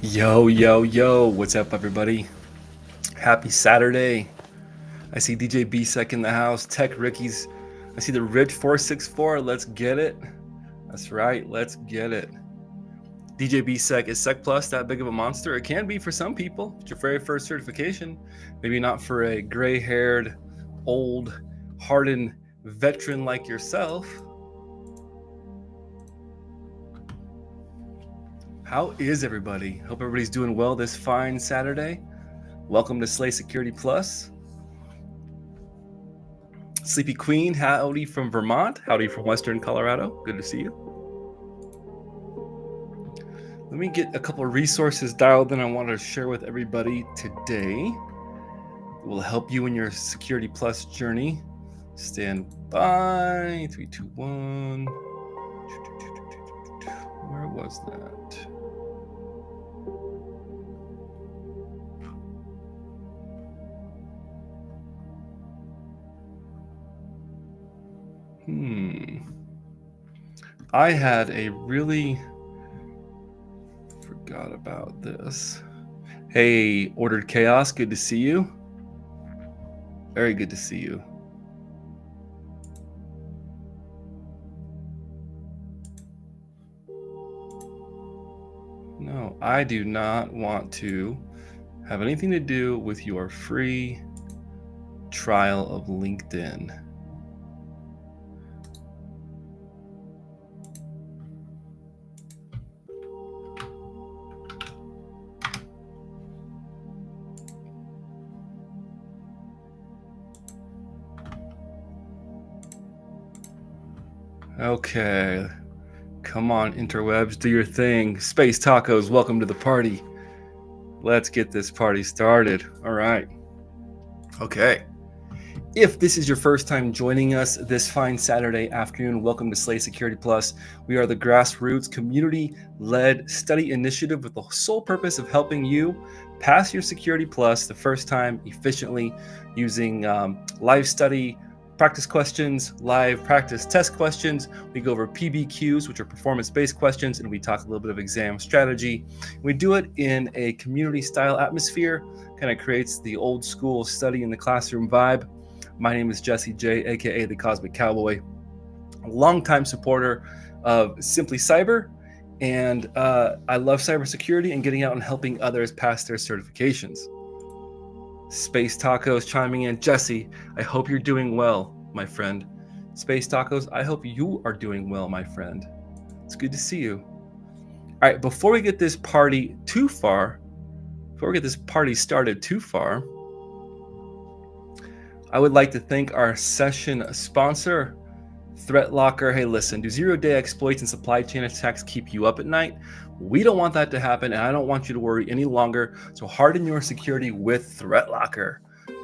Yo, yo, yo, what's up, everybody? Happy Saturday. I see DJ B-Sec in the house, Tech Ricky's. I see the Rich 464. Let's get it. That's right, let's get it. DJ B-Sec, is Sec Plus that big of a monster? It can be for some people. It's your very first certification. Maybe not for a gray-haired, old, hardened veteran like yourself. How is everybody? Hope everybody's doing well this fine Saturday. Welcome to Slay Security Plus. Sleepy Queen, howdy from Vermont. Howdy from Western Colorado. Good to see you. Let me get a couple of resources dialed in I want to share with everybody today. It will help you in your Security Plus journey. Stand by. 3, 2, 1. Where was that? I had a really forgot about this. Hey, Ordered Chaos, good to see you. Very good to see you. No, I do not want to have anything to do with your free trial of LinkedIn. Okay, come on, interwebs, do your thing. Space Tacos, welcome to the party. Let's get this party started. All right. Okay. If this is your first time joining us this fine Saturday afternoon, welcome to Slay Security Plus. We are the grassroots community-led study initiative with the sole purpose of helping you pass your Security Plus the first time efficiently using live study practice questions, live practice test questions. We go over PBQs, which are performance-based questions, and we talk a little bit of exam strategy. We do it in a community-style atmosphere, kind of creates the old school study in the classroom vibe. My name is Jesse J, aka the Cosmic Cowboy, a longtime supporter of Simply Cyber, and I love cybersecurity and getting out and helping others pass their certifications. Space Tacos chiming in. Jesse, I hope you're doing well, my friend. Space Tacos, I hope you are doing well, my friend. It's good to see you. All right, before we get this party started too far, I would like to thank our session sponsor, ThreatLocker. Hey, listen, do zero-day exploits and supply chain attacks keep you up at night? We don't want that to happen, and I don't want you to worry any longer. So harden your security with ThreatLocker.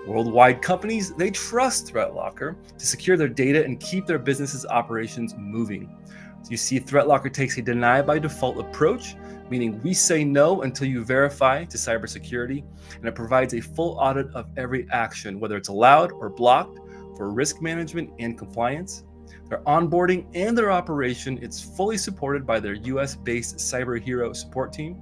Worldwide companies, they trust ThreatLocker to secure their data and keep their business's operations moving. So you see, ThreatLocker takes a deny by default approach, meaning we say no until you verify to cybersecurity, and it provides a full audit of every action, whether it's allowed or blocked, for risk management and compliance. Their onboarding and their operation, it's fully supported by their US-based Cyber Hero support team.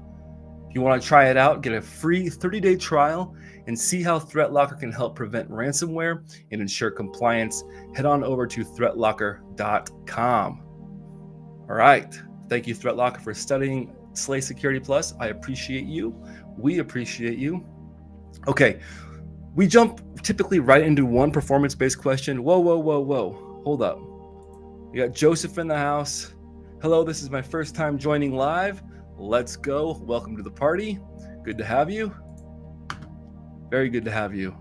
If you want to try it out, get a free 30-day trial and see how ThreatLocker can help prevent ransomware and ensure compliance, head on over to threatlocker.com. All right. Thank you, ThreatLocker, for studying Slay Security Plus. I appreciate you. We appreciate you. Okay. We jump typically right into one performance-based question. Whoa. Hold up. We got Joseph in the house. Hello, this is my first time joining live. Let's go. Welcome to the party. Good to have you. Very good to have you.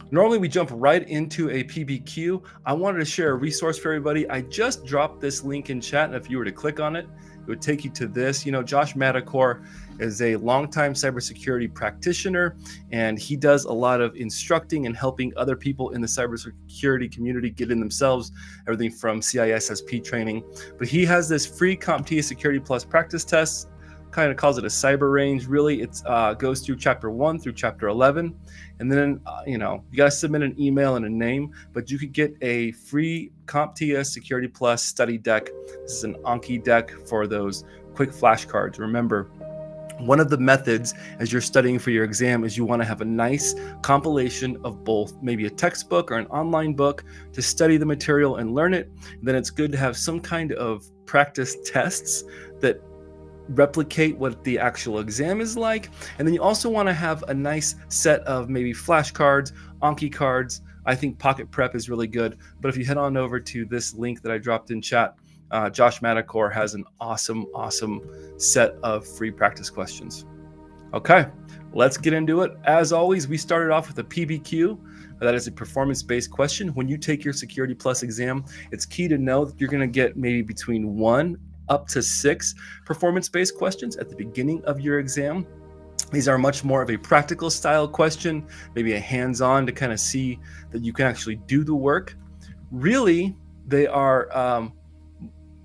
Normally, we jump right into a PBQ. I wanted to share a resource for everybody. I just dropped this link in chat, and if you were to click on it, it would take you to this. You know, Josh Madakor is a longtime cybersecurity practitioner, and he does a lot of instructing and helping other people in the cybersecurity community get in themselves, everything from CISSP training. But he has this free CompTIA Security Plus practice test, kind of calls it a cyber range. Really, it goes through chapter 1 through chapter 11. And then, you got to submit an email and a name, but you could get a free CompTIA Security Plus study deck. This is an Anki deck for those quick flashcards. Remember, One of the methods as you're studying for your exam is you want to have a nice compilation of both, maybe a textbook or an online book to study the material and learn it. Then it's good to have some kind of practice tests that replicate what the actual exam is like. And then you also want to have a nice set of maybe flashcards, Anki cards. I think Pocket Prep is really good. But if you head on over to this link that I dropped in chat, Josh Madakor has an awesome set of free practice questions. Okay, let's get into it. As always, we started off with a PBQ. That is a performance-based question. When you take your Security Plus exam, it's key to know that you're going to get maybe between 1 up to 6 performance-based questions at the beginning of your exam. These are much more of a practical style question, maybe a hands-on to kind of see that you can actually do the work. Really, they are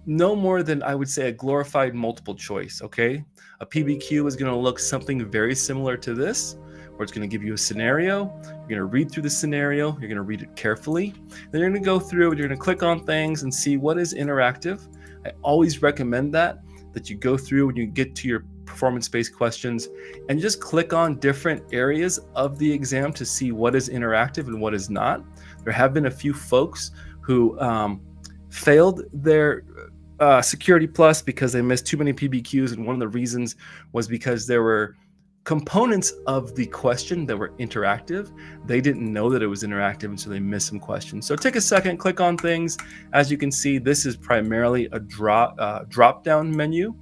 no more than, I would say, a glorified multiple choice, okay? A PBQ is going to look something very similar to this, where it's going to give you a scenario. You're going to read through the scenario. You're going to read it carefully. Then you're going to go through and you're going to click on things and see what is interactive. I always recommend that you go through when you get to your performance-based questions and just click on different areas of the exam to see what is interactive and what is not. There have been a few folks who failed their Security Plus because they missed too many PBQs, and one of the reasons was because there were components of the question that were interactive. They didn't know that it was interactive, and so they missed some questions. So take a second, click on things. As you can see, this is primarily a drop-down menu.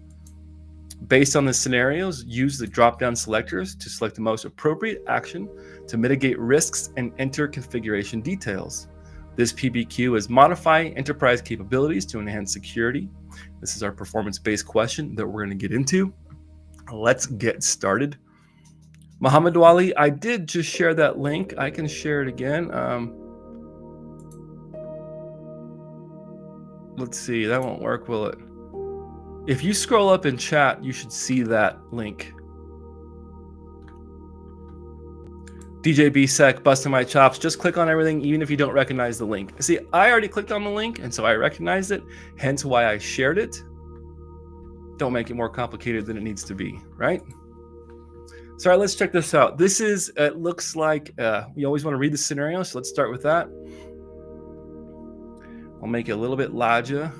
Based on the scenarios, use the drop-down selectors to select the most appropriate action to mitigate risks and enter configuration details. This PBQ is modify enterprise capabilities to enhance security. This is our performance-based question that we're going to get into. Let's get started. Muhammad Wali, I did just share that link. I can share it again. Let's see, that won't work, will it? If you scroll up in chat, you should see that link. DJ BSEC, busting my chops. Just click on everything, even if you don't recognize the link. See, I already clicked on the link, and so I recognized it, hence why I shared it. Don't make it more complicated than it needs to be, right? So, all right, let's check this out. This is, it looks like, we always want to read the scenario, so let's start with that. I'll make it a little bit larger.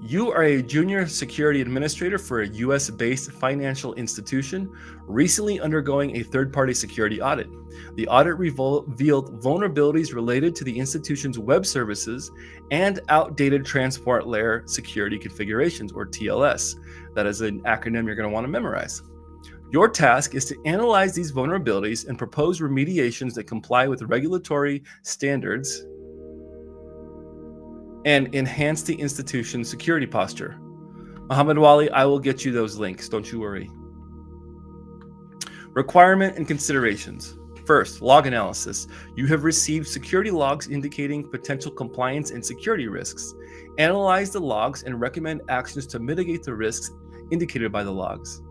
You are a junior security administrator for a US-based financial institution recently undergoing a third-party security audit. The audit revealed vulnerabilities related to the institution's web services and outdated transport layer security configurations, or TLS. That is an acronym you're going to want to memorize. Your task is to analyze these vulnerabilities and propose remediations that comply with regulatory standards and enhance the institution's security posture. Muhammad Wali, I will get you those links, don't you worry. Requirement and considerations. First, log analysis. You have received security logs indicating potential compliance and security risks. Analyze the logs and recommend actions to mitigate the risks indicated by the logs.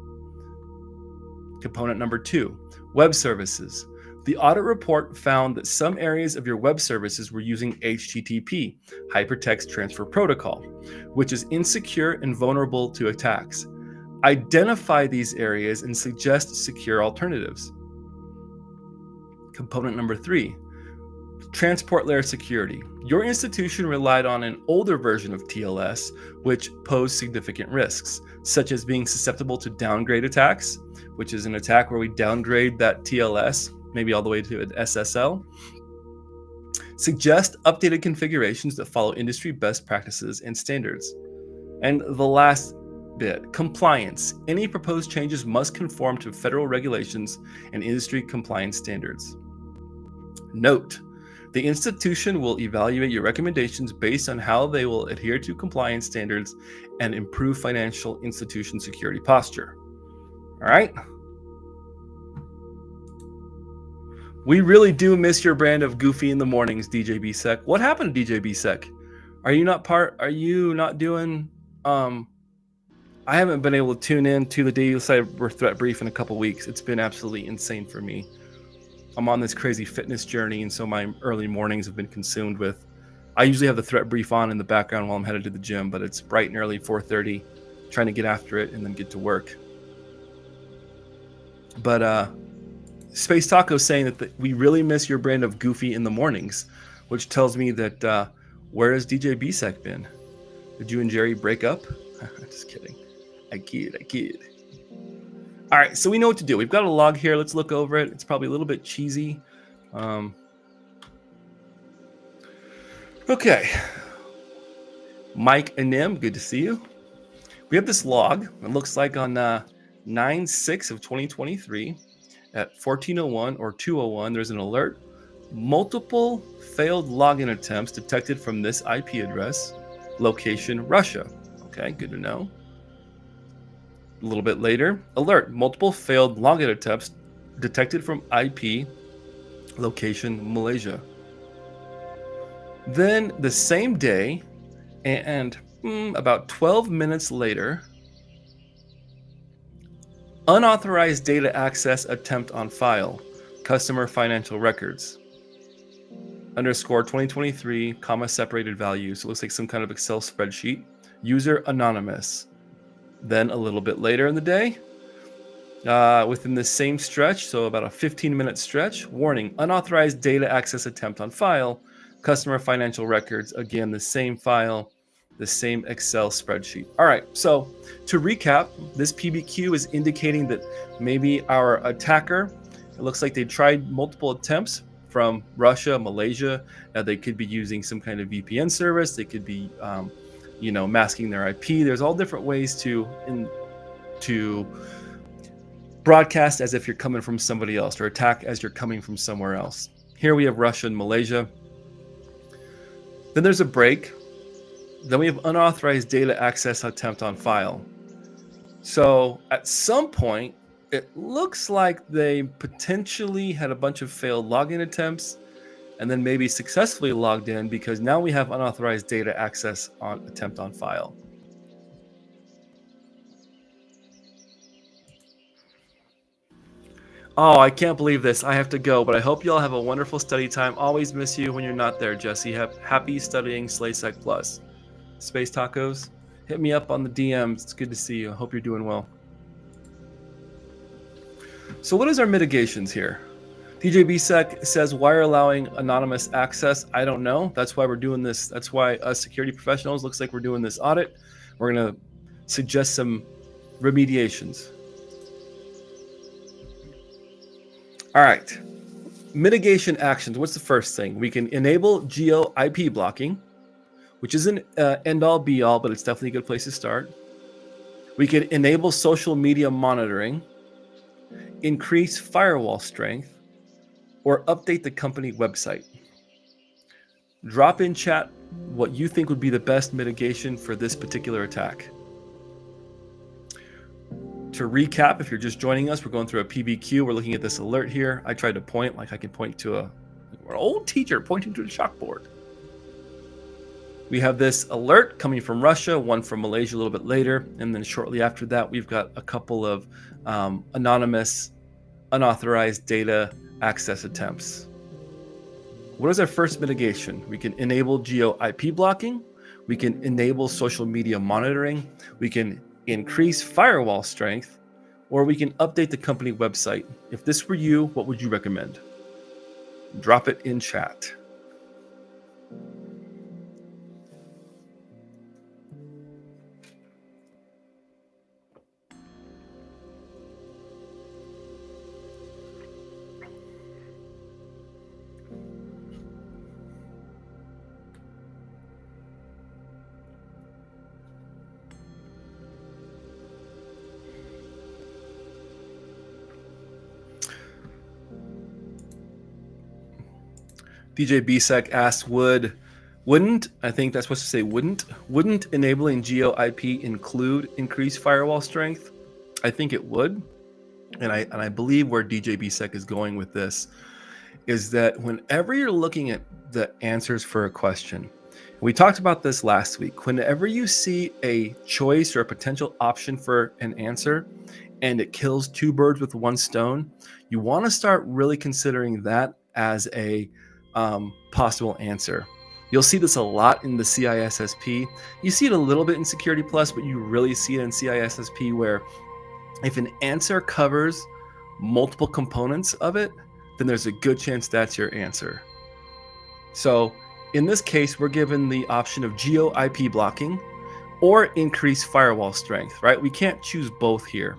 Component number 2, web services. The audit report found that some areas of your web services were using HTTP, Hypertext Transfer Protocol, which is insecure and vulnerable to attacks. Identify these areas and suggest secure alternatives. Component number 3, transport layer security. Your institution relied on an older version of TLS, which posed significant risks, such as being susceptible to downgrade attacks, which is an attack where we downgrade that TLS, maybe all the way to an SSL. Suggest updated configurations that follow industry best practices and standards. And the last bit, compliance. Any proposed changes must conform to federal regulations and industry compliance standards. Note, the institution will evaluate your recommendations based on how they will adhere to compliance standards and improve financial institution security posture. All right? We really do miss your brand of goofy in the mornings, DJ BSEC. What happened to DJ BSEC? Are you not doing, I haven't been able to tune in to the daily cyber threat brief in a couple weeks. It's been absolutely insane for me. I'm on this crazy fitness journey, and so my early mornings have been consumed with, I usually have the threat brief on in the background while I'm headed to the gym, but it's bright and early, 4:30, trying to get after it and then get to work. But Space Taco saying that we really miss your brand of goofy in the mornings, which tells me that where has DJ BSEC been? Did you and Jerry break up? Just kidding. I kid. All right, so we know what to do. We've got a log here. Let's look over it. It's probably a little bit cheesy. Okay. Mike and Nim, good to see you. We have this log. It looks like on 9/6 of 2023 at 14:01 or 2:01, there's an alert. Multiple failed login attempts detected from this IP address, location Russia. Okay, good to know. A little bit later, alert, multiple failed login attempts detected from IP, location Malaysia. Then the same day, and about 12 minutes later, unauthorized data access attempt on file, customer financial records, underscore 2023, comma separated values. So it looks like some kind of Excel spreadsheet, user anonymous. Then a little bit later in the day, within the same stretch, so about a 15-minute stretch, warning, unauthorized data access attempt on file, customer financial records, again, the same file, the same Excel spreadsheet. All right, so to recap, this PBQ is indicating that maybe our attacker, it looks like they tried multiple attempts from Russia, Malaysia. They could be using some kind of VPN service. They could be, masking their IP. There's all different ways to broadcast as if you're coming from somebody else, or attack as you're coming from somewhere else. Here we have Russia and Malaysia. Then there's a break. Then we have unauthorized data access attempt on file. So at some point, it looks like they potentially had a bunch of failed login attempts and then maybe successfully logged in, because now we have unauthorized data access on attempt on file. Oh, I can't believe this. I have to go, but I hope you all have a wonderful study time. Always miss you when you're not there, Jesse. Happy studying SlaySec Plus. Space Tacos, hit me up on the DMs. It's good to see you. I hope you're doing well. So what is our mitigations here? DJ BSEC says, why are allowing anonymous access? I don't know. That's why we're doing this. That's why us security professionals looks like we're doing this audit. We're going to suggest some remediations. All right. Mitigation actions. What's the first thing? We can enable geo IP blocking, which isn't end all be all, but it's definitely a good place to start. We could enable social media monitoring, increase firewall strength, or update the company website. Drop in chat what you think would be the best mitigation for this particular attack. To recap, if you're just joining us, we're going through a PBQ. We're looking at this alert here. I tried to point like I can point to an old teacher pointing to the chalkboard. We have this alert coming from Russia, one from Malaysia a little bit later, and then shortly after that, we've got a couple of anonymous, unauthorized data access attempts. What is our first mitigation? We can enable geo IP blocking. We can enable social media monitoring. We can increase firewall strength, or we can update the company website. If this were you, what would you recommend? Drop it in chat. DJ BSEC asks, wouldn't, I think that's supposed to say wouldn't enabling geo IP include increased firewall strength? I think it would. And I believe where DJ BSEC is going with this is that whenever you're looking at the answers for a question, we talked about this last week, whenever you see a choice or a potential option for an answer and it kills two birds with one stone, you want to start really considering that as a possible answer. You'll see this a lot in the CISSP. You see it a little bit in Security Plus, but you really see it in CISSP, where if an answer covers multiple components of it, then there's a good chance that's your answer. So in this case, we're given the option of geo IP blocking or increase firewall strength, right? We can't choose both here.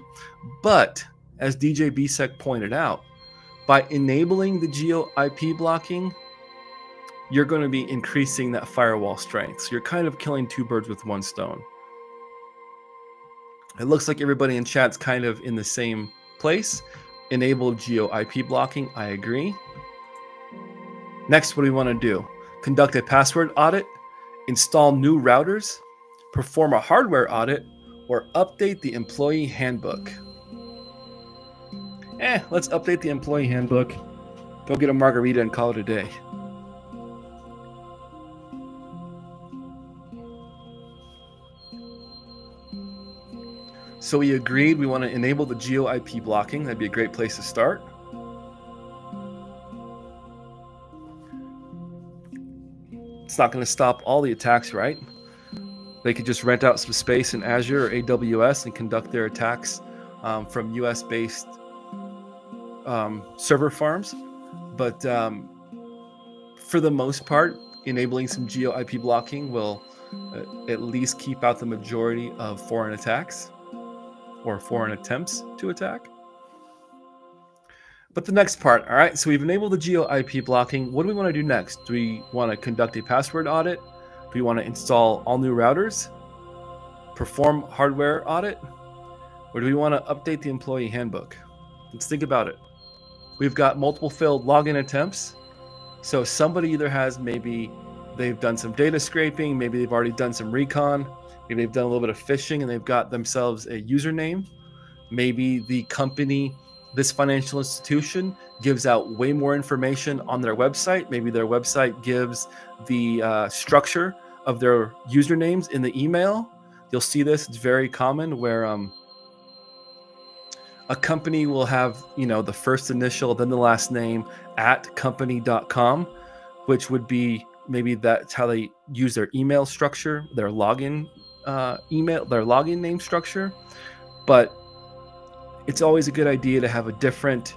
But as DJ Bisek pointed out, by enabling the geo IP blocking, you're going to be increasing that firewall strength. So you're kind of killing two birds with one stone. It looks like everybody in chat's kind of in the same place. Enable geo IP blocking, I agree. Next, what do we want to do? Conduct a password audit, install new routers, perform a hardware audit, or update the employee handbook. Let's update the employee handbook. Go get a margarita and call it a day. So we agreed we want to enable the geo IP blocking. That'd be a great place to start. It's not going to stop all the attacks, right? They could just rent out some space in Azure or AWS and conduct their attacks from US-based server farms. But for the most part, enabling some geo IP blocking will at least keep out the majority of foreign attacks or foreign attempts to attack. But the next part, all right, so we've enabled the geo IP blocking. What do we want to do next? Do we want to conduct a password audit? Do we want to install all new routers? Perform hardware audit? Or do we want to update the employee handbook? Let's think about it. We've got multiple failed login attempts. So somebody either has, maybe they've done some data scraping, maybe they've already done some recon, maybe they've done a little bit of phishing and they've got themselves a username. Maybe the company, this financial institution, gives out way more information on their website. Maybe their website gives the structure of their usernames in the email. You'll see this, it's very common, where a company will have, the first initial, then the last name at company.com, which would be, maybe that's how they use their email structure, their login email, their login name structure. But it's always a good idea to have a different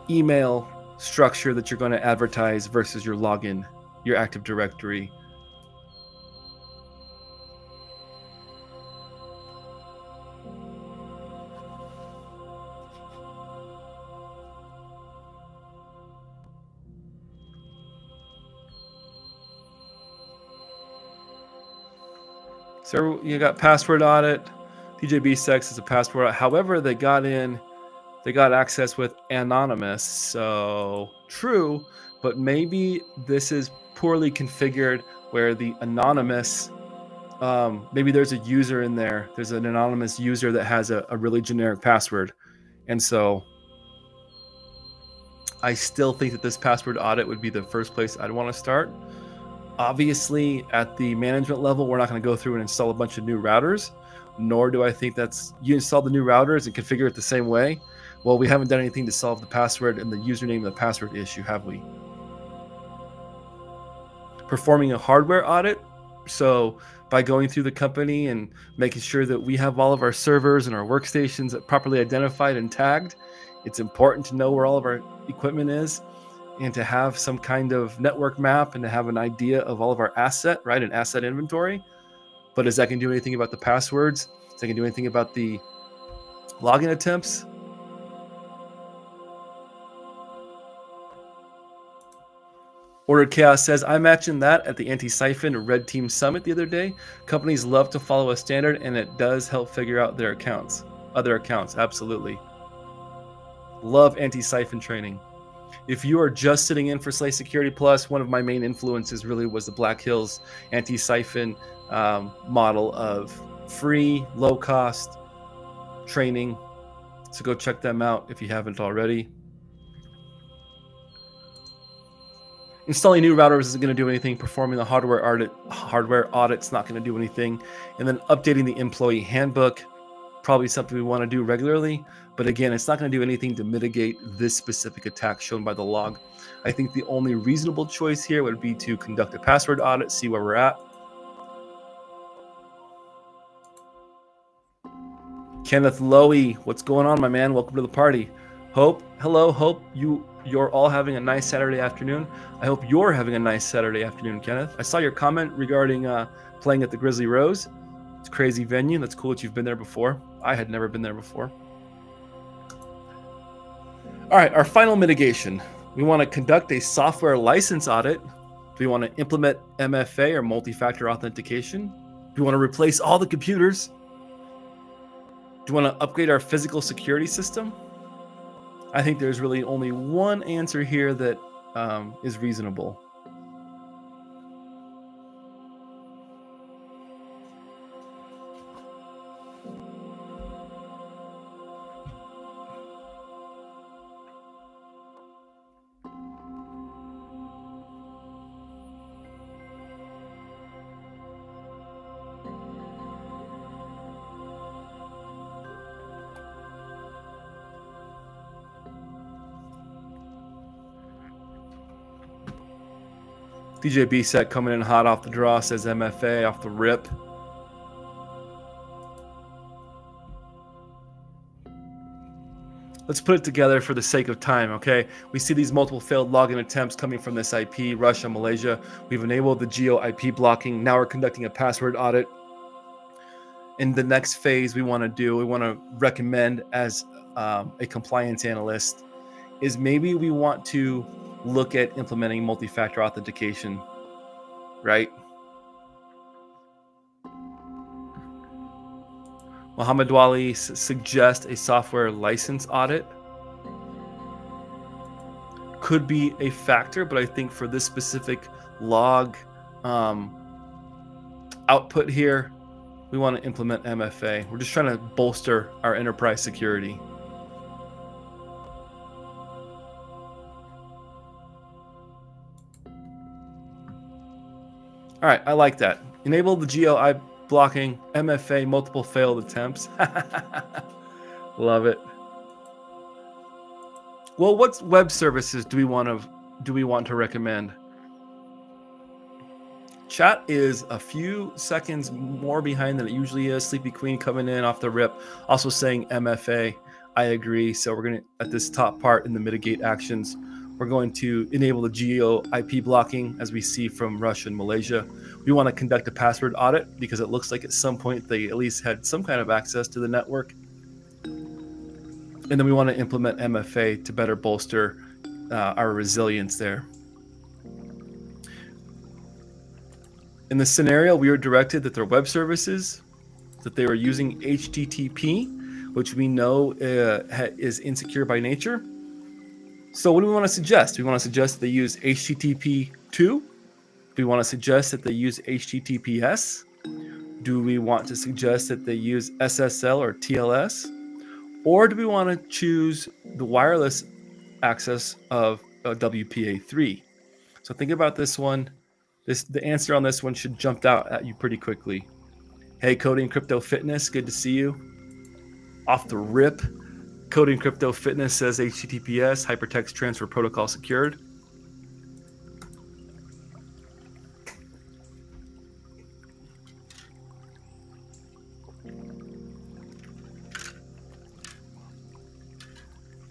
email structure that you're going to advertise versus your login, your Active Directory. So you got password audit. DJ Bsex is a password. However, they got access with anonymous. So true, but maybe this is poorly configured where the anonymous, maybe there's a user in there. There's an anonymous user that has a really generic password. And so I still think that this password audit would be the first place I'd want to start. Obviously, at the management level, we're not going to go through and install a bunch of new routers, nor do I think you install the new routers and configure it the same way. Well, we haven't done anything to solve the password and the username and the password issue, have we? Performing a hardware audit. So by going through the company and making sure that we have all of our servers and our workstations properly identified and tagged, it's important to know where all of our equipment is, and to have some kind of network map and to have an idea of all of our asset, right? An asset inventory. But is that going to do anything about the passwords? Is that going to do anything about the login attempts? Ordered Chaos says, I mentioned that at the Anti-Siphon Red Team Summit the other day. Companies love to follow a standard, and it does help figure out their accounts, other accounts. Absolutely. Love Anti-Siphon training. If you are just sitting in for Slay Security Plus, one of my main influences really was the Black Hills Anti-Siphon model of free, low-cost training. So go check them out if you haven't already. Installing new routers isn't going to do anything. Performing the hardware audit's not going to do anything. And then updating the employee handbook, probably something we want to do regularly. But again, it's not going to do anything to mitigate this specific attack shown by the log. I think the only reasonable choice here would be to conduct a password audit, see where we're at. Kenneth Lowy, what's going on, my man? Welcome to the party. Hope, hello, Hope you're all having a nice Saturday afternoon. I hope you're having a nice Saturday afternoon, Kenneth. I saw your comment regarding playing at the Grizzly Rose. It's a crazy venue. That's cool that you've been there before. I had never been there before. All right, our final mitigation. We want to conduct a software license audit. Do we want to implement MFA or multi-factor authentication? Do we want to replace all the computers? Do we want to upgrade our physical security system? I think there's really only one answer here that is reasonable. DJ B-Set coming in hot off the draw, says MFA off the rip. Let's put it together for the sake of time, okay? We see these multiple failed login attempts coming from this IP, Russia, Malaysia. We've enabled the geo IP blocking. Now we're conducting a password audit. In the next phase we want to recommend as a compliance analyst is maybe we want to look at implementing multi-factor authentication, right? Muhammad Wali suggests a software license audit. Could be a factor, but I think for this specific log output here, we want to implement MFA. We're just trying to bolster our enterprise security. All right, I like that. Enable the geo IP blocking, MFA, multiple failed attempts. Love it. Well, what web services do we want to recommend? Chat is a few seconds more behind than it usually is. Sleepy Queen coming in off the rip, also saying MFA. I agree. So we're going to, at this top part in the mitigate actions, we're going to enable the geo IP blocking as we see from Russia and Malaysia. We want to conduct a password audit because it looks like at some point they at least had some kind of access to the network. And then we want to implement MFA to better bolster our resilience there. In the scenario, we were directed that their web services, that they were using HTTP, which we know is insecure by nature. So what do we want to suggest? Do we want to suggest that they use HTTP 2? Do we want to suggest that they use HTTPS? Do we want to suggest that they use SSL or TLS? Or do we want to choose the wireless access of WPA3? So think about this one. The answer on this one should jump out at you pretty quickly. Hey, Coding Crypto Fitness, good to see you. Off the rip, Coding Crypto Fitness says HTTPS, Hypertext Transfer Protocol secured.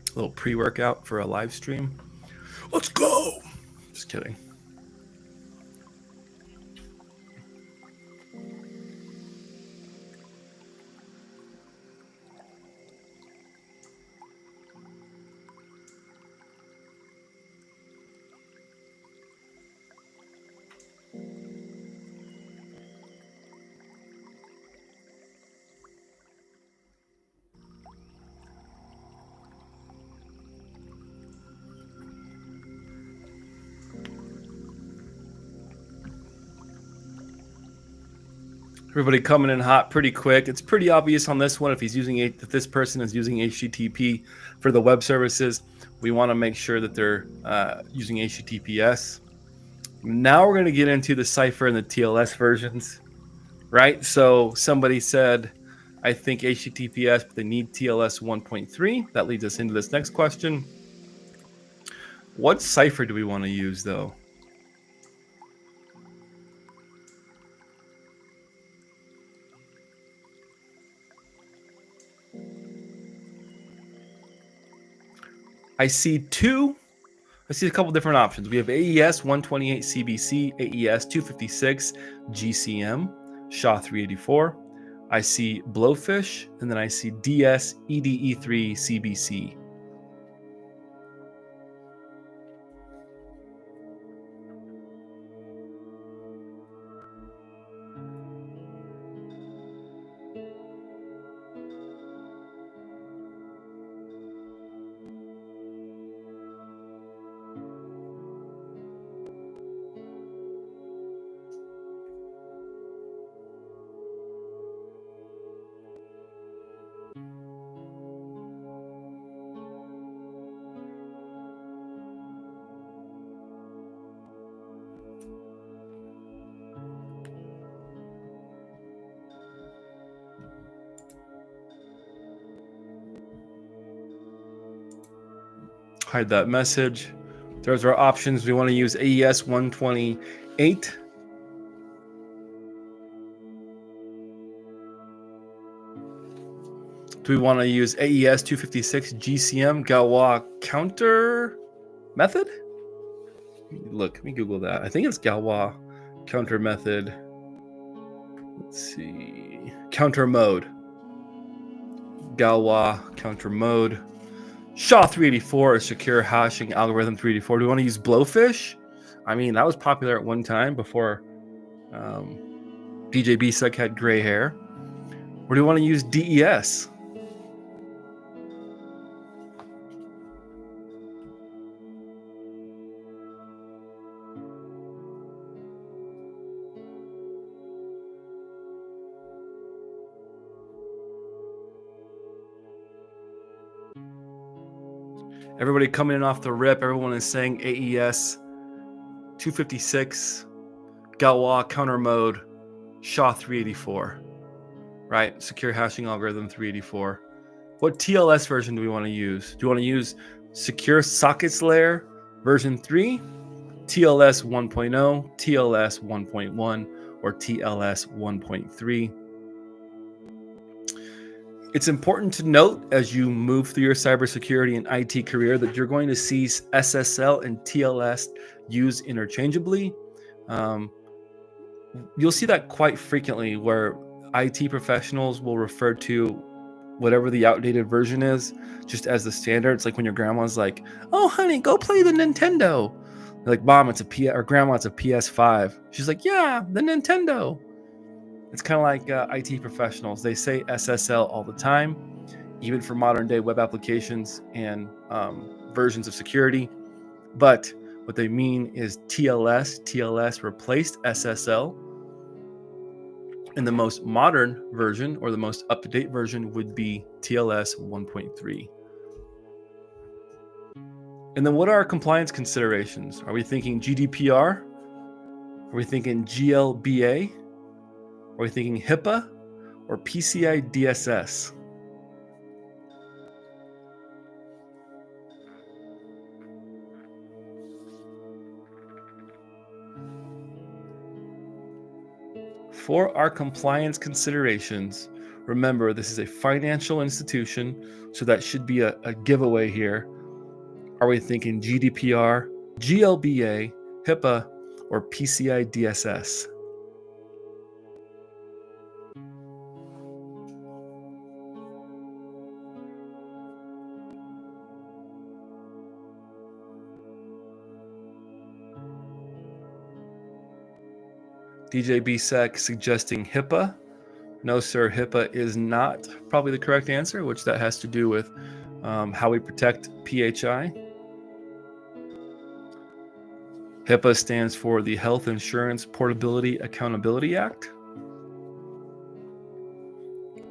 A little pre-workout for a live stream. Let's go. Just kidding. Everybody coming in hot pretty quick. It's pretty obvious on this one if if this person is using HTTP for the web services. We want to make sure that they're using HTTPS. Now we're going to get into the Cypher and the TLS versions, right? So somebody said, I think HTTPS, but they need TLS 1.3. That leads us into this next question. What cipher do we want to use, though? I see a couple different options. We have AES 128 CBC, AES 256 GCM, SHA 384. I see Blowfish, and then I see DS EDE3 CBC. Hide that message. There's our options. We want to use AES 128. Do we want to use AES 256 GCM Galois counter method? Look, let me Google that. I think it's Galois counter method. Let's see. Counter mode. Galois counter mode. SHA 384 is secure hashing algorithm 384. Do we want to use Blowfish? I mean, that was popular at one time before DJ B-Sec had gray hair. Or do we want to use DES? Everybody coming in off the rip, everyone is saying AES 256, Galois counter mode, SHA 384, right? Secure hashing algorithm 384. What TLS version do we want to use? Do you want to use Secure Sockets Layer version 3, TLS 1.0, TLS 1.1, or TLS 1.3? It's important to note as you move through your cybersecurity and IT career that you're going to see SSL and TLS used interchangeably. You'll see that quite frequently where IT professionals will refer to whatever the outdated version is just as the standard. It's like when your grandma's like, "Oh, honey, go play the Nintendo." You're like, "Mom, it's a or Grandma, it's a PS5." She's like, "Yeah, the Nintendo." It's kind of like IT professionals. They say SSL all the time, even for modern day web applications and versions of security. But what they mean is TLS. TLS replaced SSL. And the most modern version or the most up-to-date version would be TLS 1.3. And then what are our compliance considerations? Are we thinking GDPR? Are we thinking GLBA? Are we thinking HIPAA or PCI DSS? For our compliance considerations, remember this is a financial institution, so that should be a giveaway here. Are we thinking GDPR, GLBA, HIPAA, or PCI DSS? DJ BSEC suggesting HIPAA. No, sir, HIPAA is not probably the correct answer, which that has to do with how we protect PHI. HIPAA stands for the Health Insurance Portability Accountability Act.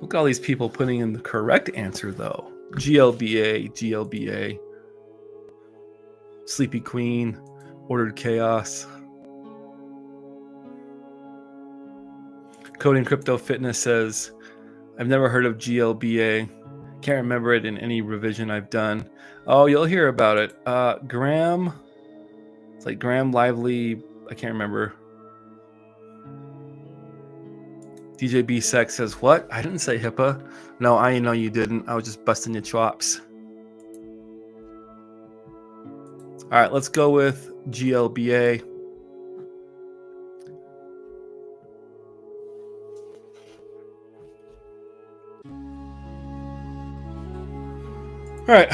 Look at all these people putting in the correct answer, though. GLBA, GLBA. Sleepy Queen, Ordered Chaos. Coding Crypto Fitness says, I've never heard of GLBA. Can't remember it in any revision I've done. Oh, you'll hear about it. Graham. It's like Graham Lively. I can't remember. DJ B Sex says, what? I didn't say HIPAA. No, I know you didn't. I was just busting your chops. All right, let's go with GLBA. All right.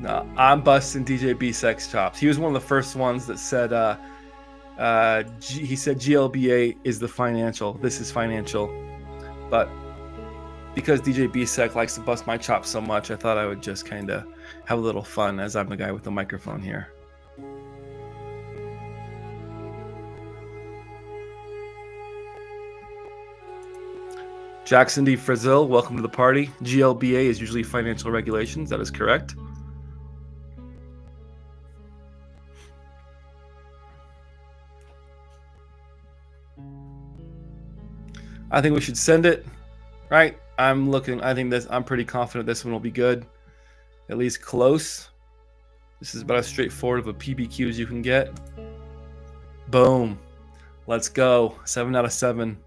No, I'm busting DJ B Sex chops. He was one of the first ones that said, he said GLBA is the financial. This is financial. But because DJ B Sec likes to bust my chops so much, I thought I would just kind of have a little fun as I'm the guy with the microphone here. Jackson D. Frazil, welcome to the party. GLBA is usually financial regulations. That is correct. I think we should send it, right? I'm pretty confident this one will be good. At least close. This is about as straightforward of a PBQ as you can get. Boom. Let's go. 7 out of 7.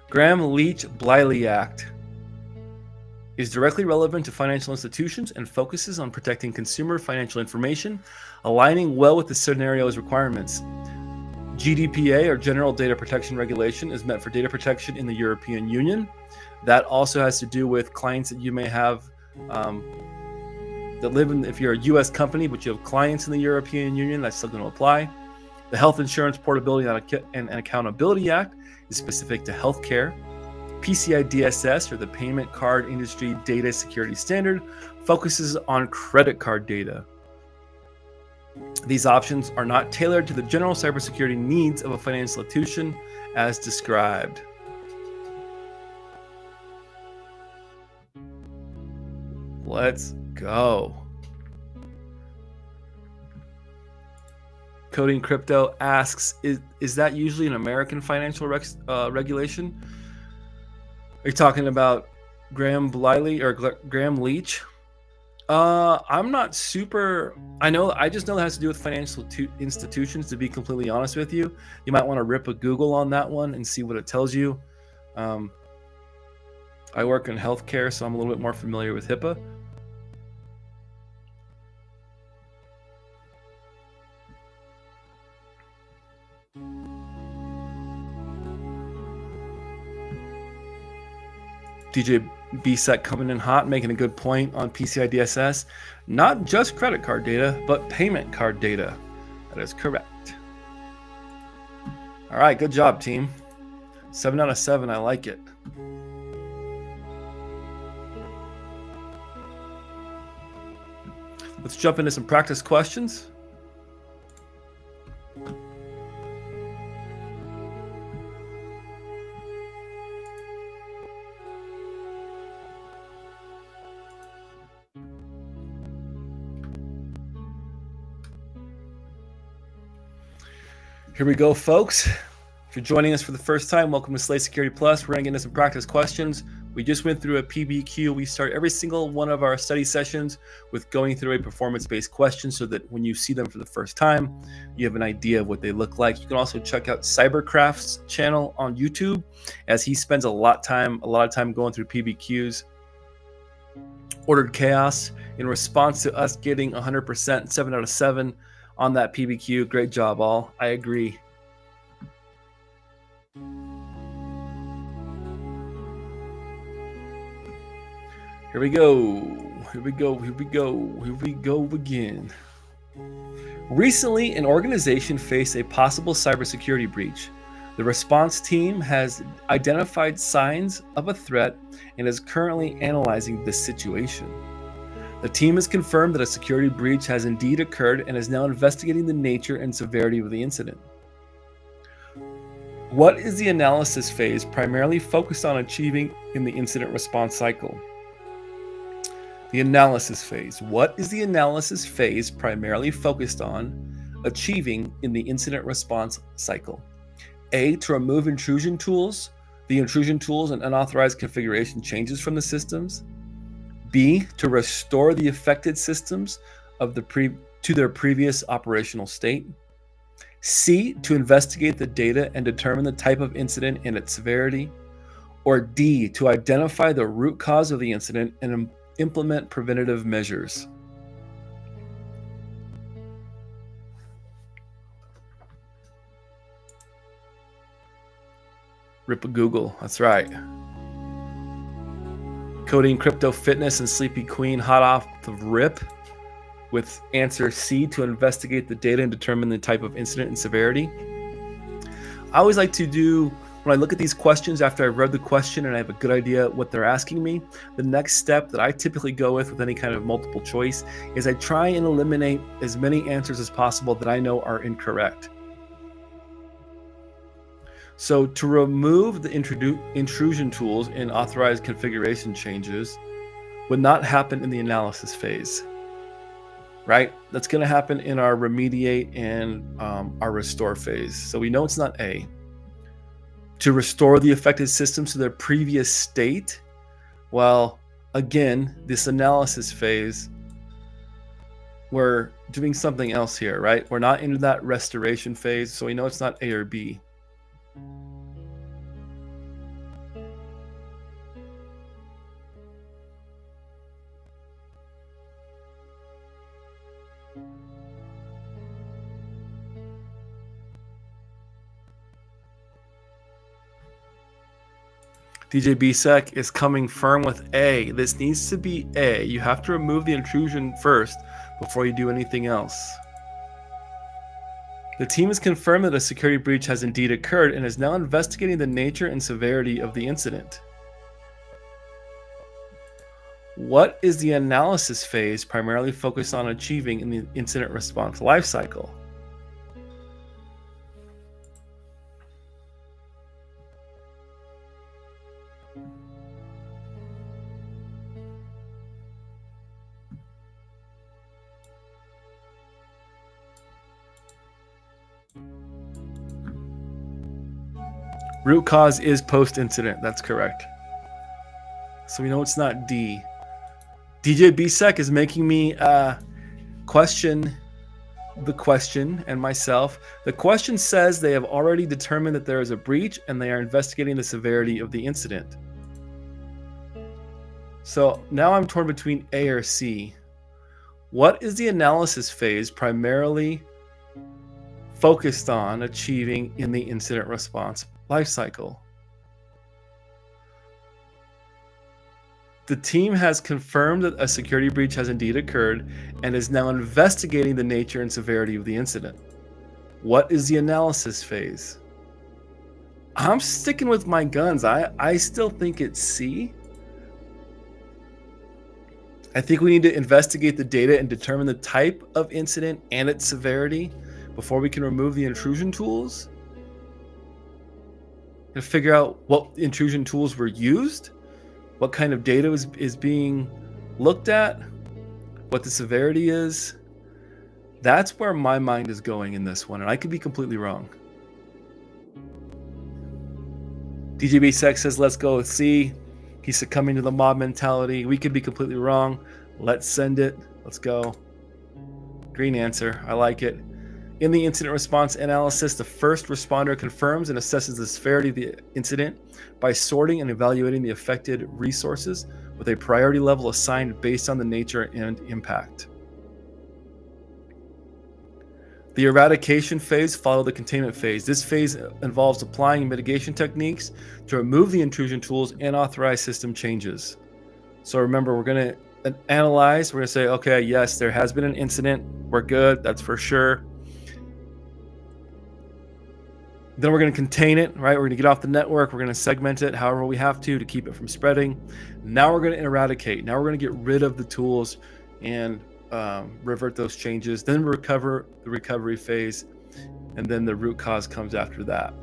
Graham-Leach-Bliley Act is directly relevant to financial institutions and focuses on protecting consumer financial information, aligning well with the scenario's requirements. GDPR, or General Data Protection Regulation, is meant for data protection in the European Union. That also has to do with clients that you may have that live in, if you're a US company, but you have clients in the European Union, that's still going to apply. The Health Insurance Portability and Accountability Act is specific to healthcare. PCI DSS, or the Payment Card Industry Data Security Standard, focuses on credit card data. These options are not tailored to the general cybersecurity needs of a financial institution as described. Let's go. Coding Crypto asks, is that usually an American financial regulation? Are you talking about Graham Bliley or Graham Leach? I'm not super. I just know that has to do with financial institutions, to be completely honest with you. You might want to rip a Google on that one and see what it tells you. I work in healthcare, so I'm a little bit more familiar with HIPAA. DJ BSEC coming in hot, making a good point on PCI DSS. Not just credit card data, but payment card data. That is correct. All right, good job, team. 7 out of 7, I like it. Let's jump into some practice questions. Here we go, folks. If you're joining us for the first time, welcome to Slay Security Plus. We're going to get into some practice questions. We just went through a PBQ. We start every single one of our study sessions with going through a performance-based question so that when you see them for the first time, you have an idea of what they look like. You can also check out Cybercraft's channel on YouTube, as he spends a lot of time going through PBQs. Ordered Chaos, in response to us getting 100%, 7 out of 7 on that PBQ. Great job, all. I agree. Here we go. Here we go. Here we go. Here we go again. Recently, an organization faced a possible cybersecurity breach. The response team has identified signs of a threat and is currently analyzing the situation. The team has confirmed that a security breach has indeed occurred and is now investigating the nature and severity of the incident. What is the analysis phase primarily focused on achieving in the incident response cycle? The analysis phase. What is the analysis phase primarily focused on achieving in the incident response cycle? A, to remove intrusion tools, the intrusion tools and unauthorized configuration changes from the systems. B, to restore the affected systems to their previous operational state. C, to investigate the data and determine the type of incident and its severity. Or D, to identify the root cause of the incident and implement preventative measures. Rip a Google, that's right. Coding Crypto Fitness and Sleepy Queen hot off the rip with answer C, to investigate the data and determine the type of incident and severity. I always like to do, when I look at these questions after I've read the question and I have a good idea what they're asking me, the next step that I typically go with any kind of multiple choice is I try and eliminate as many answers as possible that I know are incorrect. So to remove the intrusion tools and authorized configuration changes would not happen in the analysis phase, right? That's going to happen in our remediate and our restore phase. So we know it's not A. To restore the affected systems to their previous state, well, again, this analysis phase, we're doing something else here, right? We're not into that restoration phase, so we know it's not A or B. DJ BSEC is coming firm with A. This needs to be A. You have to remove the intrusion first before you do anything else. The team has confirmed that a security breach has indeed occurred and is now investigating the nature and severity of the incident. What is the analysis phase primarily focused on achieving in the incident response lifecycle? Root cause is post-incident. That's correct. So we know it's not D. DJ BSEC is making me question the question and myself. The question says they have already determined that there is a breach and they are investigating the severity of the incident. So now I'm torn between A or C. What is the analysis phase primarily focused on achieving in the incident response lifecycle? The team has confirmed that a security breach has indeed occurred and is now investigating the nature and severity of the incident. What is the analysis phase? I'm sticking with my guns. I still think it's C. I think we need to investigate the data and determine the type of incident and its severity before we can remove the intrusion tools. And figure out what intrusion tools were used, what kind of data is being looked at, what the severity is. That's where my mind is going in this one, and I could be completely wrong. DJB Sex says, let's go with C. He's succumbing to the mob mentality. We could be completely wrong. Let's send it. Let's go. Green answer. I like it. In the incident response analysis, the first responder confirms and assesses the severity of the incident by sorting and evaluating the affected resources with a priority level assigned based on the nature and impact. The eradication phase followed the containment phase. This phase involves applying mitigation techniques to remove the intrusion tools and authorize system changes. So remember, we're going to analyze. We're going to say, okay, yes, there has been an incident. We're good. That's for sure. Then we're going to contain it, right? We're going to get off the network. We're going to segment it however we have to keep it from spreading. Now we're going to eradicate. Now we're going to get rid of the tools and revert those changes. Then recover the recovery phase. And then the root cause comes after that.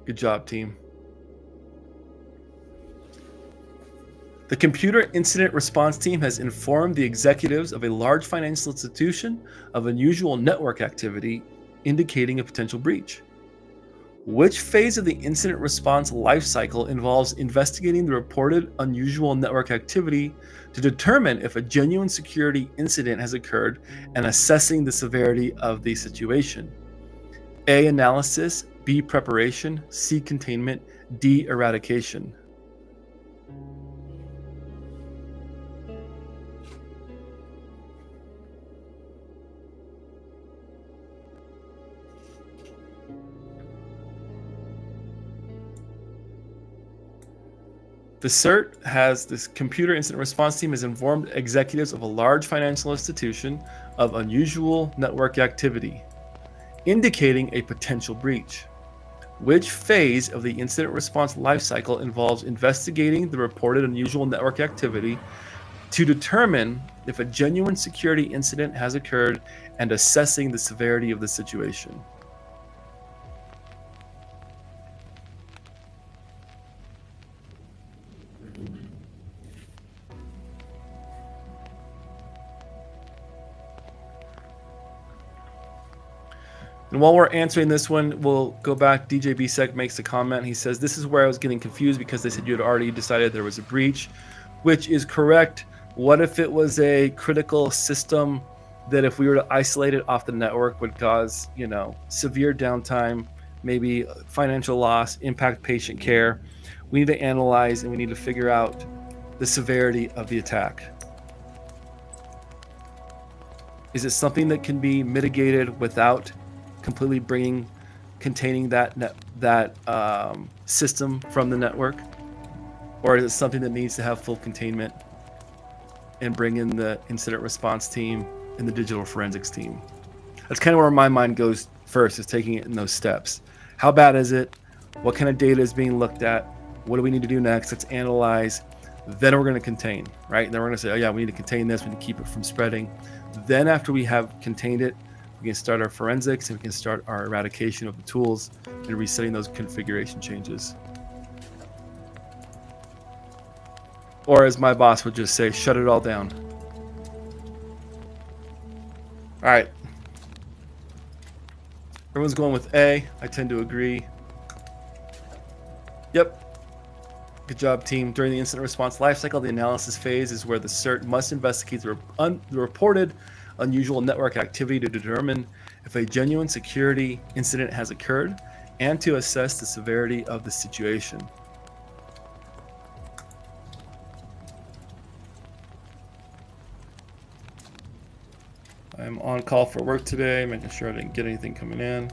Good job, team. The computer incident response team has informed the executives of a large financial institution of unusual network activity, indicating a potential breach. Which phase of the incident response lifecycle involves investigating the reported unusual network activity to determine if a genuine security incident has occurred and assessing the severity of the situation? A. Analysis, B. Preparation, C. Containment, D. Eradication. The Cert has this computer incident response team has informed executives of a large financial institution of unusual network activity, indicating a potential breach. Which phase of the incident response lifecycle involves investigating the reported unusual network activity to determine if a genuine security incident has occurred and assessing the severity of the situation? And while we're answering this one, we'll go back. DJ Bsec makes a comment. He says, "This is where I was getting confused because they said you had already decided there was a breach," which is correct. What if it was a critical system that if we were to isolate it off the network would cause, severe downtime, maybe financial loss, impact patient care? We need to analyze and we need to figure out the severity of the attack. Is it something that can be mitigated without completely containing that system from the network, or is it something that needs to have full containment and bring in the incident response team and the digital forensics team? That's kind of where my mind goes first, is taking it in those steps. How bad is it? What kind of data is being looked at? What do we need to do next? Let's analyze. Then we're going to contain, right? And then we're going to say, oh yeah, we need to contain this. We need to keep it from spreading. Then after we have contained it, we can start our forensics and we can start our eradication of the tools and resetting those configuration changes. Or as my boss would just say, shut it all down. All right. Everyone's going with A. I tend to agree. Yep. Good job, team. During the incident response lifecycle, the analysis phase is where the Cert must investigate the reported unusual network activity to determine if a genuine security incident has occurred and to assess the severity of the situation. I'm on call for work today, making sure I didn't get anything coming in.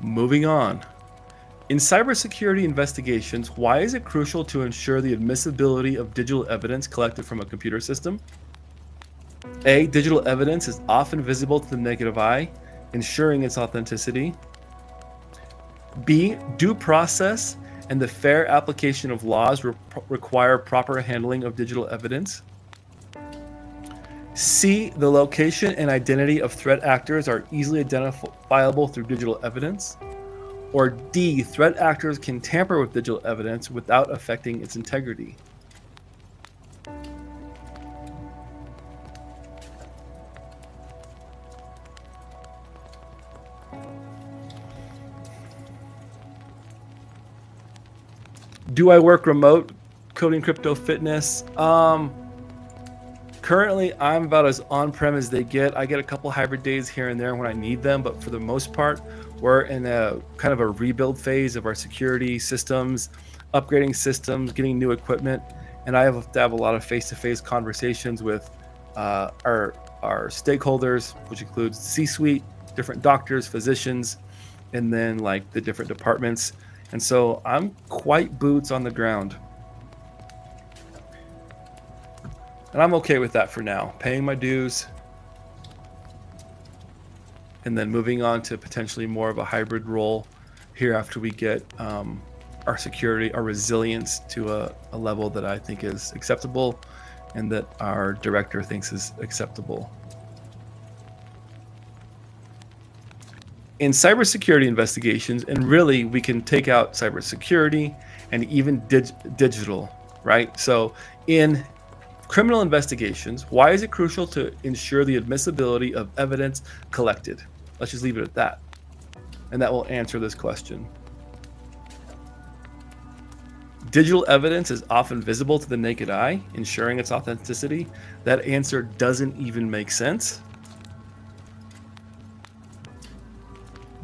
Moving on. In cybersecurity investigations, why is it crucial to ensure the admissibility of digital evidence collected from a computer system? A. Digital evidence is often visible to the naked eye, ensuring its authenticity. B. Due process and the fair application of laws require proper handling of digital evidence. C. The location and identity of threat actors are easily identifiable through digital evidence. Or D. Threat actors can tamper with digital evidence without affecting its integrity. Do I work remote coding crypto fitness? Currently, I'm about as on-prem as they get. I get a couple hybrid days here and there when I need them, but for the most part, we're in a kind of a rebuild phase of our security systems, upgrading systems, getting new equipment, and I have to have a lot of face-to-face conversations with our stakeholders, which includes C-suite, different doctors, physicians, and then like the different departments. And so I'm quite boots on the ground. And I'm okay with that for now, paying my dues and then moving on to potentially more of a hybrid role here after we get our our security, our resilience to a level that I think is acceptable and that our director thinks is acceptable. In cybersecurity investigations, and really we can take out cybersecurity and even digital, right? So in criminal investigations, why is it crucial to ensure the admissibility of evidence collected? Let's just leave it at that. And that will answer this question. Digital evidence is often visible to the naked eye, ensuring its authenticity. That answer doesn't even make sense.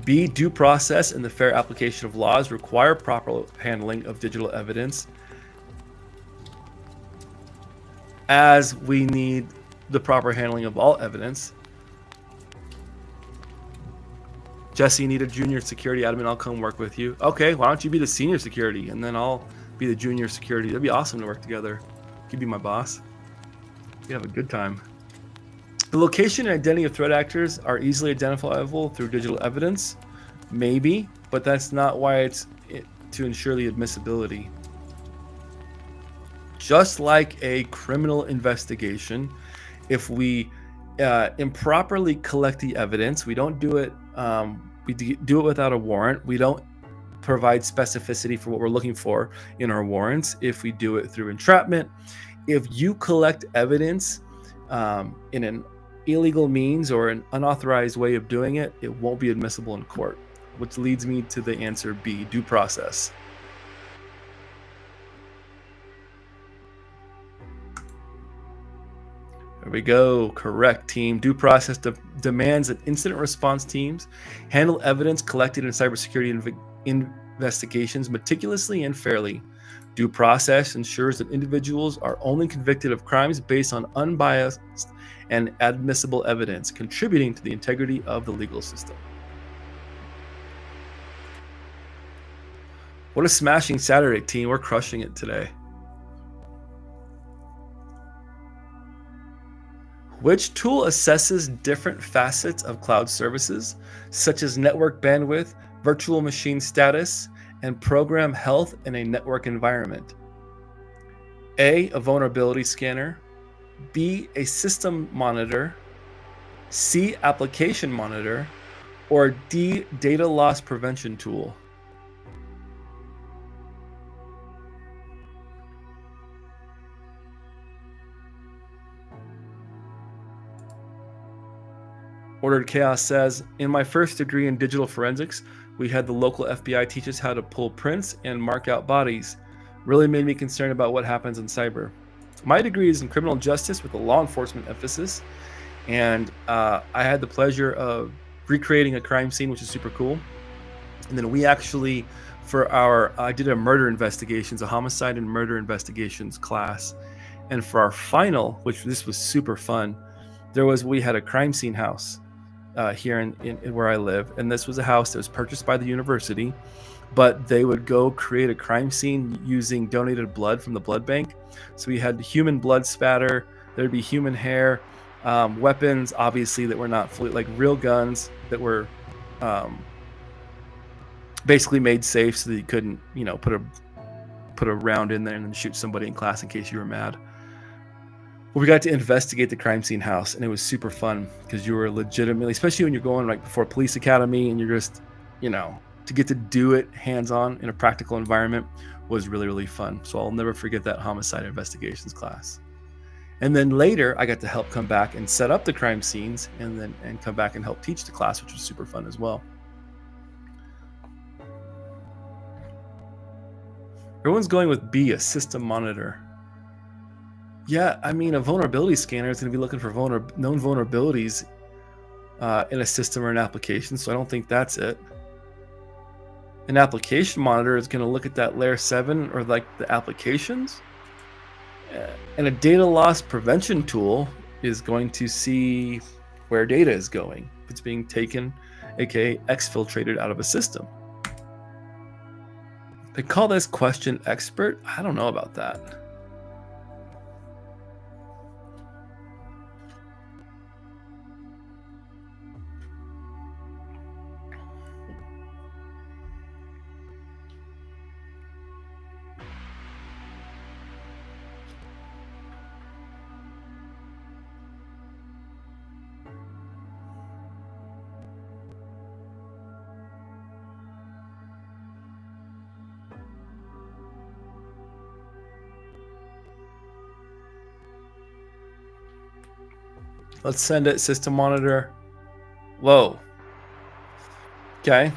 B, due process and the fair application of laws require proper handling of digital evidence, as we need the proper handling of all evidence. Jesse, you need a junior security admin. I'll come work with you. Okay, why don't you be the senior security and then I'll be the junior security. That'd be awesome to work together. You could be my boss. We have a good time. The location and identity of threat actors are easily identifiable through digital evidence. Maybe, but that's not why it's to ensure the admissibility. Just like a criminal investigation, if we improperly collect the evidence, we don't do it. We do it without a warrant. We don't provide specificity for what we're looking for in our warrants. If we do it through entrapment, if you collect evidence in an illegal means or an unauthorized way of doing it, it won't be admissible in court, which leads me to the answer B, due process. There we go. Correct, team. Due process demands that incident response teams handle evidence collected in cybersecurity investigations meticulously and fairly. Due process ensures that individuals are only convicted of crimes based on unbiased and admissible evidence, contributing to the integrity of the legal system. What a smashing Saturday, team. We're crushing it today. Which tool assesses different facets of cloud services, such as network bandwidth, virtual machine status, and program health in a network environment? A vulnerability scanner, B, a system monitor, C, application monitor, or D, data loss prevention tool? Ordered Chaos says, in my first degree in digital forensics, we had the local FBI teach us how to pull prints and mark out bodies. Really made me concerned about what happens in cyber. My degree is in criminal justice with a law enforcement emphasis, and I had the pleasure of recreating a crime scene, which is super cool. And then we actually, I did a murder investigations, a homicide and murder investigations class. And for our final, which this was super fun, we had a crime scene house here in where I live. And this was a house that was purchased by the university, but they would go create a crime scene using donated blood from the blood bank. So we had human blood spatter, there'd be human hair, weapons, obviously, that were not fully, like real guns that were basically made safe so that you couldn't, put a round in there and then shoot somebody in class in case you were mad. Well, we got to investigate the crime scene house, and it was super fun because you were legitimately, especially when you're going right before police academy and you're just, to get to do it hands-on in a practical environment was really, really fun. So I'll never forget that homicide investigations class. And then later I got to help come back and set up the crime scenes and come back and help teach the class, which was super fun as well. Everyone's going with B, a system monitor. Yeah, I mean, a vulnerability scanner is going to be looking for known vulnerabilities in a system or an application, so I don't think that's it. An application monitor is going to look at that layer 7 or like the applications. And a data loss prevention tool is going to see where data is going. If it's being taken, aka exfiltrated out of a system. They call this question expert. I don't know about that. Let's send it system monitor. Whoa. Okay.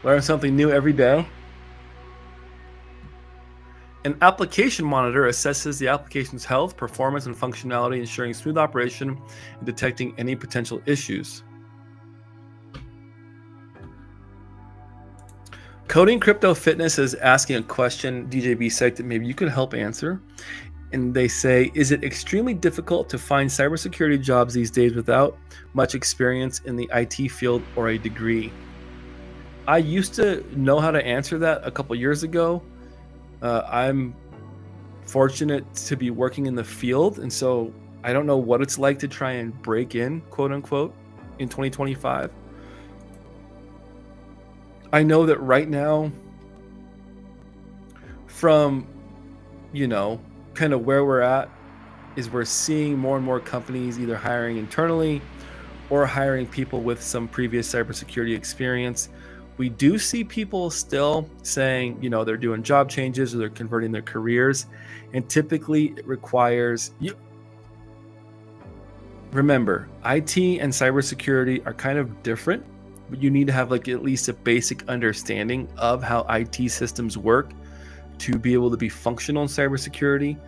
Learn something new every day. An application monitor assesses the application's health, performance, and functionality, ensuring smooth operation and detecting any potential issues. Coding Crypto Fitness is asking a question, DJB site, that maybe you could help answer. And they say, is it extremely difficult to find cybersecurity jobs these days without much experience in the IT field or a degree? I used to know how to answer that a couple years ago. I'm fortunate to be working in the field, and so I don't know what it's like to try and break in, quote unquote, in 2025. I know that right now, from kind of where we're at, is we're seeing more and more companies either hiring internally or hiring people with some previous cybersecurity experience. We do see people still saying, they're doing job changes or they're converting their careers. And typically it requires remember, IT and cybersecurity are kind of different, but you need to have like at least a basic understanding of how IT systems work to be able to be functional in cybersecurity.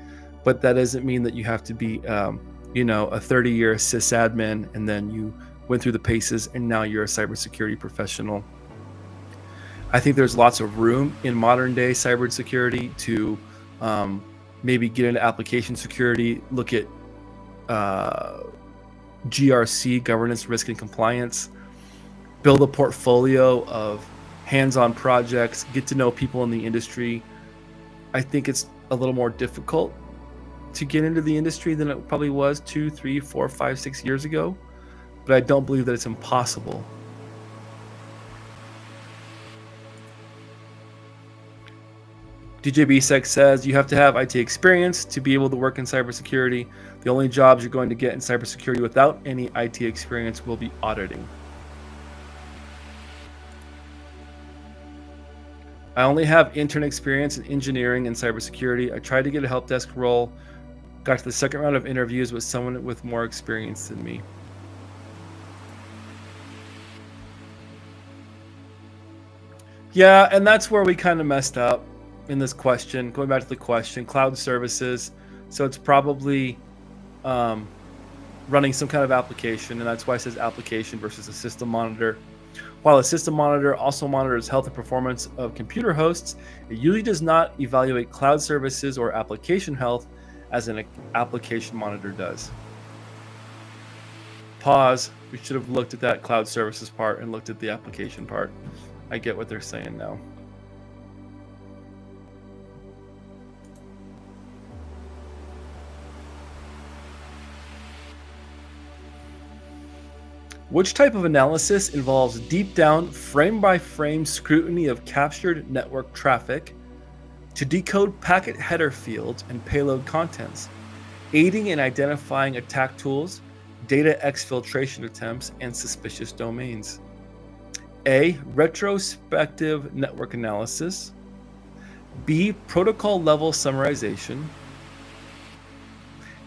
But that doesn't mean that you have to be, a 30-year sysadmin and then you went through the paces and now you're a cybersecurity professional. I think there's lots of room in modern day cybersecurity to maybe get into application security, look at GRC, governance, risk, and compliance, build a portfolio of hands-on projects, get to know people in the industry. I think it's a little more difficult to get into the industry than it probably was 2, 3, 4, 5, 6 years ago, but I don't believe that it's impossible. DJ BSEC says you have to have IT experience to be able to work in cybersecurity. The only jobs you're going to get in cybersecurity without any IT experience will be auditing. I only have intern experience in engineering and cybersecurity. I tried to get a help desk role, got to the second round of interviews with someone with more experience than me. Yeah, and that's where we kind of messed up in this question. Going back to the question, cloud services. So it's probably running some kind of application, and that's why it says application versus a system monitor. While a system monitor also monitors health and performance of computer hosts, it usually does not evaluate cloud services or application health as an application monitor does. Pause. We should have looked at that cloud services part and looked at the application part. I get what they're saying now. Which type of analysis involves deep down, frame-by-frame scrutiny of captured network traffic to decode packet header fields and payload contents, aiding in identifying attack tools, data exfiltration attempts, and suspicious domains? A. Retrospective network analysis. B. Protocol level summarization.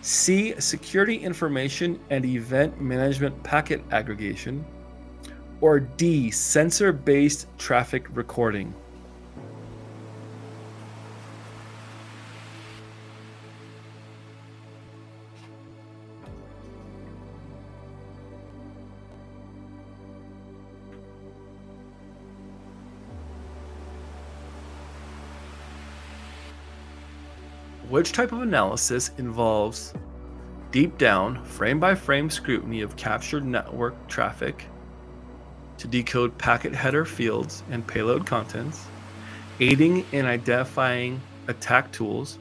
C. Security information and event management packet aggregation. Or D. Sensor-based traffic recording. Which type of analysis involves deep down, frame-by-frame scrutiny of captured network traffic to decode packet header fields and payload contents, aiding in identifying attack tools,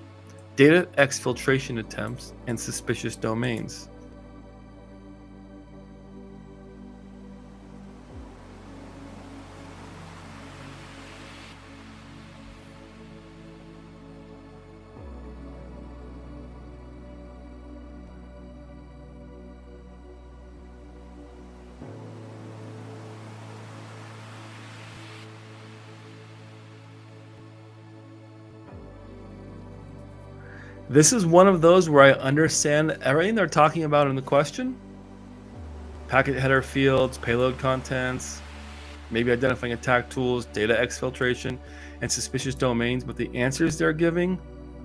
data exfiltration attempts, and suspicious domains? This is one of those where I understand everything they're talking about in the question. Packet header fields, payload contents, maybe identifying attack tools, data exfiltration, and suspicious domains, but the answers they're giving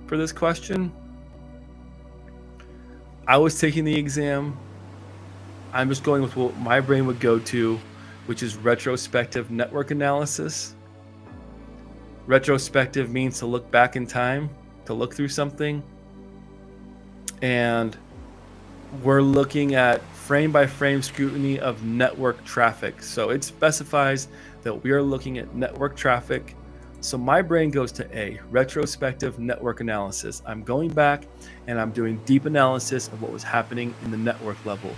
for this question, I was taking the exam. I'm just going with what my brain would go to, which is retrospective network analysis. Retrospective means to look back in time, to look through something. And we're looking at frame by frame scrutiny of network traffic. So it specifies that we are looking at network traffic. So my brain goes to A, retrospective network analysis. I'm going back and I'm doing deep analysis of what was happening in the network level.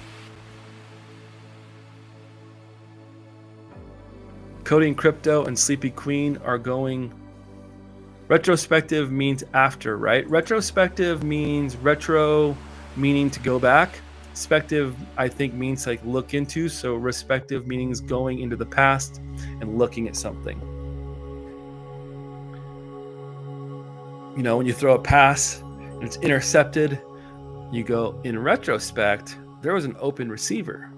Coding Crypto and Sleepy Queen are going. Retrospective means after, right? Retrospective means retro, meaning to go back. Spective, I think, means like look into. So respective means going into the past and looking at something. You know, when you throw a pass and it's intercepted, you go, in retrospect, there was an open receiver.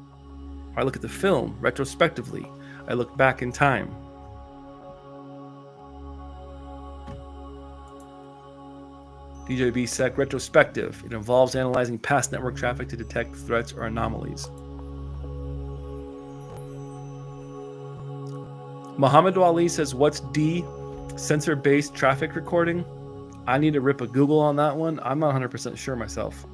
I look at the film retrospectively. I look back in time. DJ BSEC, retrospective. It involves analyzing past network traffic to detect threats or anomalies. Muhammad Ali says, what's D? Sensor-based traffic recording? I need to rip a Google on that one. I'm not 100% sure myself.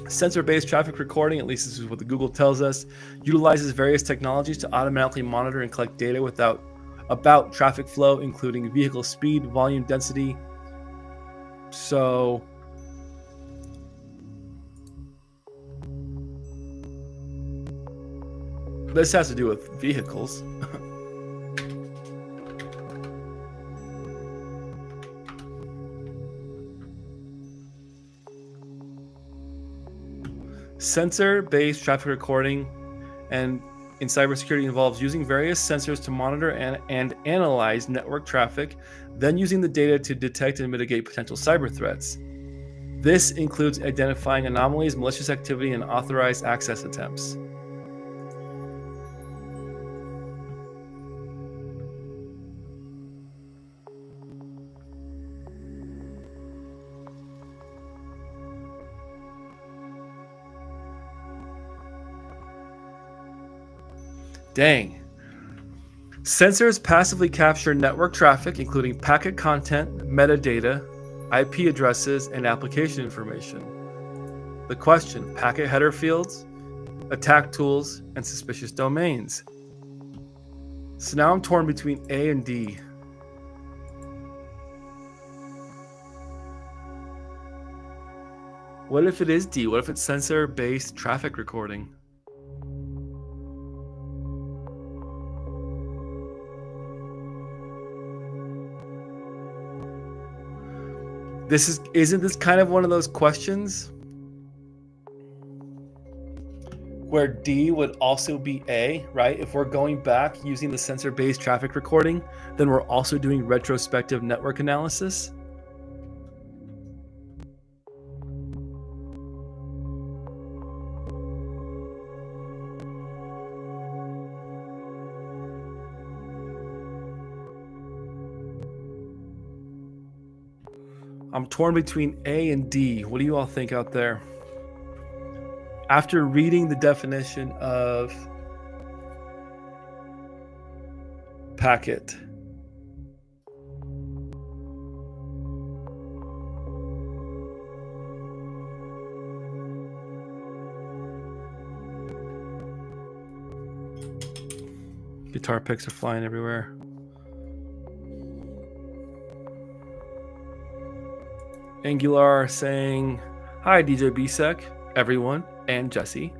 Sensor-based traffic recording, at least this is what the Google tells us, utilizes various technologies to automatically monitor and collect data about traffic flow, including vehicle speed, volume, density. So this has to do with vehicles. Sensor-based traffic recording and in cybersecurity involves using various sensors to monitor and analyze network traffic, then using the data to detect and mitigate potential cyber threats. This includes identifying anomalies, malicious activity, and unauthorized access attempts. Dang. Sensors passively capture network traffic, including packet content, metadata, IP addresses, and application information. The question, packet header fields, attack tools, and suspicious domains. So now I'm torn between A and D. What if it is D? What if it's sensor-based traffic recording? Isn't this kind of one of those questions where D would also be A, right? If we're going back using the sensor-based traffic recording, then we're also doing retrospective network analysis. I'm torn between A and D. What do you all think out there? After reading the definition of packet, guitar picks are flying everywhere. Angular saying, hi DJ BSEC, everyone, and Jesse.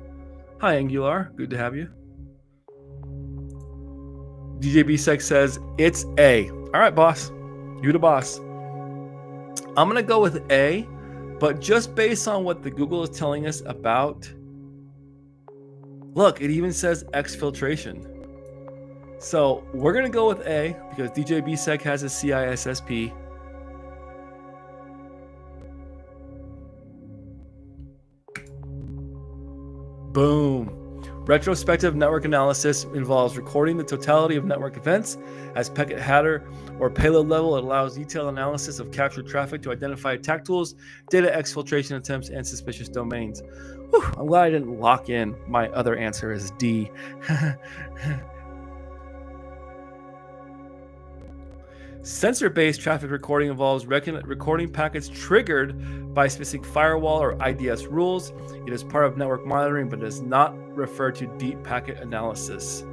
Hi Angular, good to have you. DJ BSEC says it's A. All right, boss. You the boss. I'm going to go with A, but just based on what the Google is telling us about, look, it even says exfiltration. So we're going to go with A because DJ BSEC has a CISSP. Boom. Retrospective network analysis involves recording the totality of network events as packet header or payload level. It allows detailed analysis of captured traffic to identify attack tools, data exfiltration attempts, and suspicious domains. Whew, I'm glad I didn't lock in. My other answer is D. Sensor-based traffic recording involves recording packets triggered by specific firewall or IDS rules. It is part of network monitoring, but does not refer to deep packet analysis.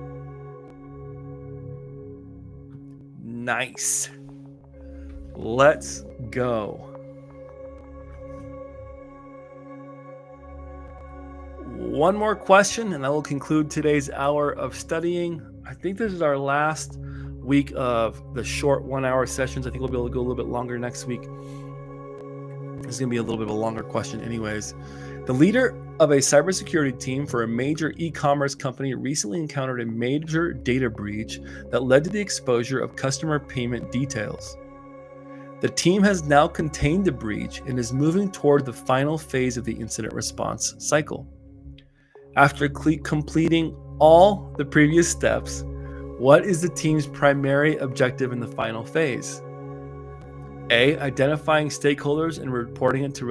Nice. Let's go. One more question, and I will conclude today's hour of studying. I think this is our last week of the short 1 hour sessions. I think we'll be able to go a little bit longer next week. This is going to be a little bit of a longer question anyways. The leader of a cybersecurity team for a major e-commerce company recently encountered a major data breach that led to the exposure of customer payment details. The team has now contained the breach and is moving toward the final phase of the incident response cycle. After completing all the previous steps, what is the team's primary objective in the final phase? A, identifying stakeholders and reporting it to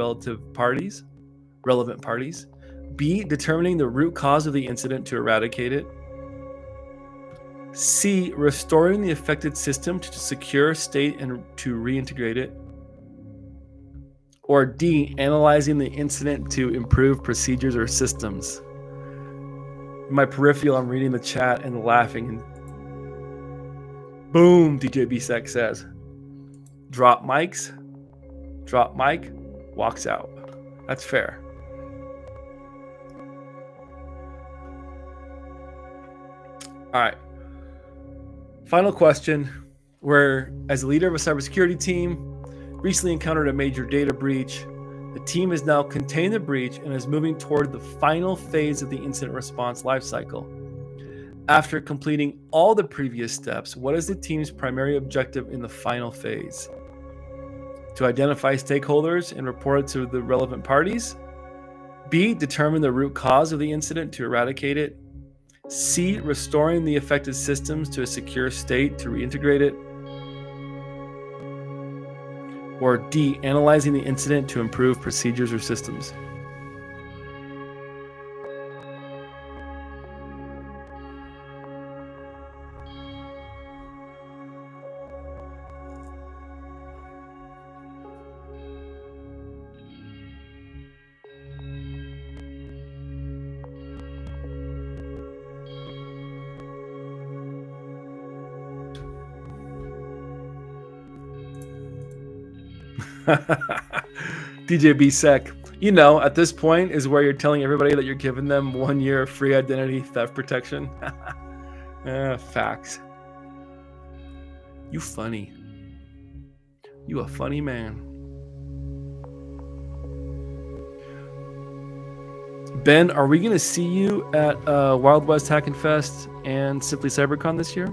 relevant parties. B, determining the root cause of the incident to eradicate it. C, restoring the affected system to secure state and to reintegrate it. Or D, analyzing the incident to improve procedures or systems. In my peripheral, I'm reading the chat and laughing, and boom, DJ BSEC says, drop mic, walks out. That's fair. All right. Final question. Where, as a leader of a cybersecurity team, recently encountered a major data breach. The team has now contained the breach and is moving toward the final phase of the incident response lifecycle. After completing all the previous steps, what is the team's primary objective in the final phase? To identify stakeholders and report it to the relevant parties. B, determine the root cause of the incident to eradicate it. C, restoring the affected systems to a secure state to reintegrate it. Or D, analyzing the incident to improve procedures or systems. DJ BSEC, you know, at this point is where you're telling everybody that you're giving them 1 year free identity theft protection. Facts. You funny. You a funny man. Ben, are we going to see you at Wild West Hackin' Fest and Simply CyberCon this year?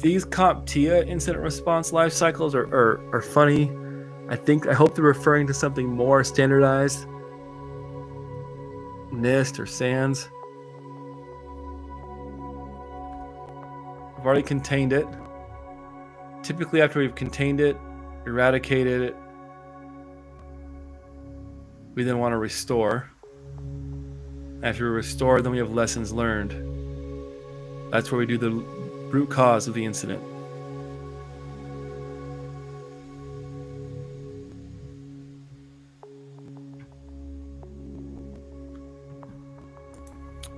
These CompTIA incident response life cycles are funny. I hope they're referring to something more standardized. NIST or SANS. I've already contained it. Typically after we've contained it, eradicated it. We then want to restore. After we restore, then we have lessons learned. That's where we do the root cause of the incident.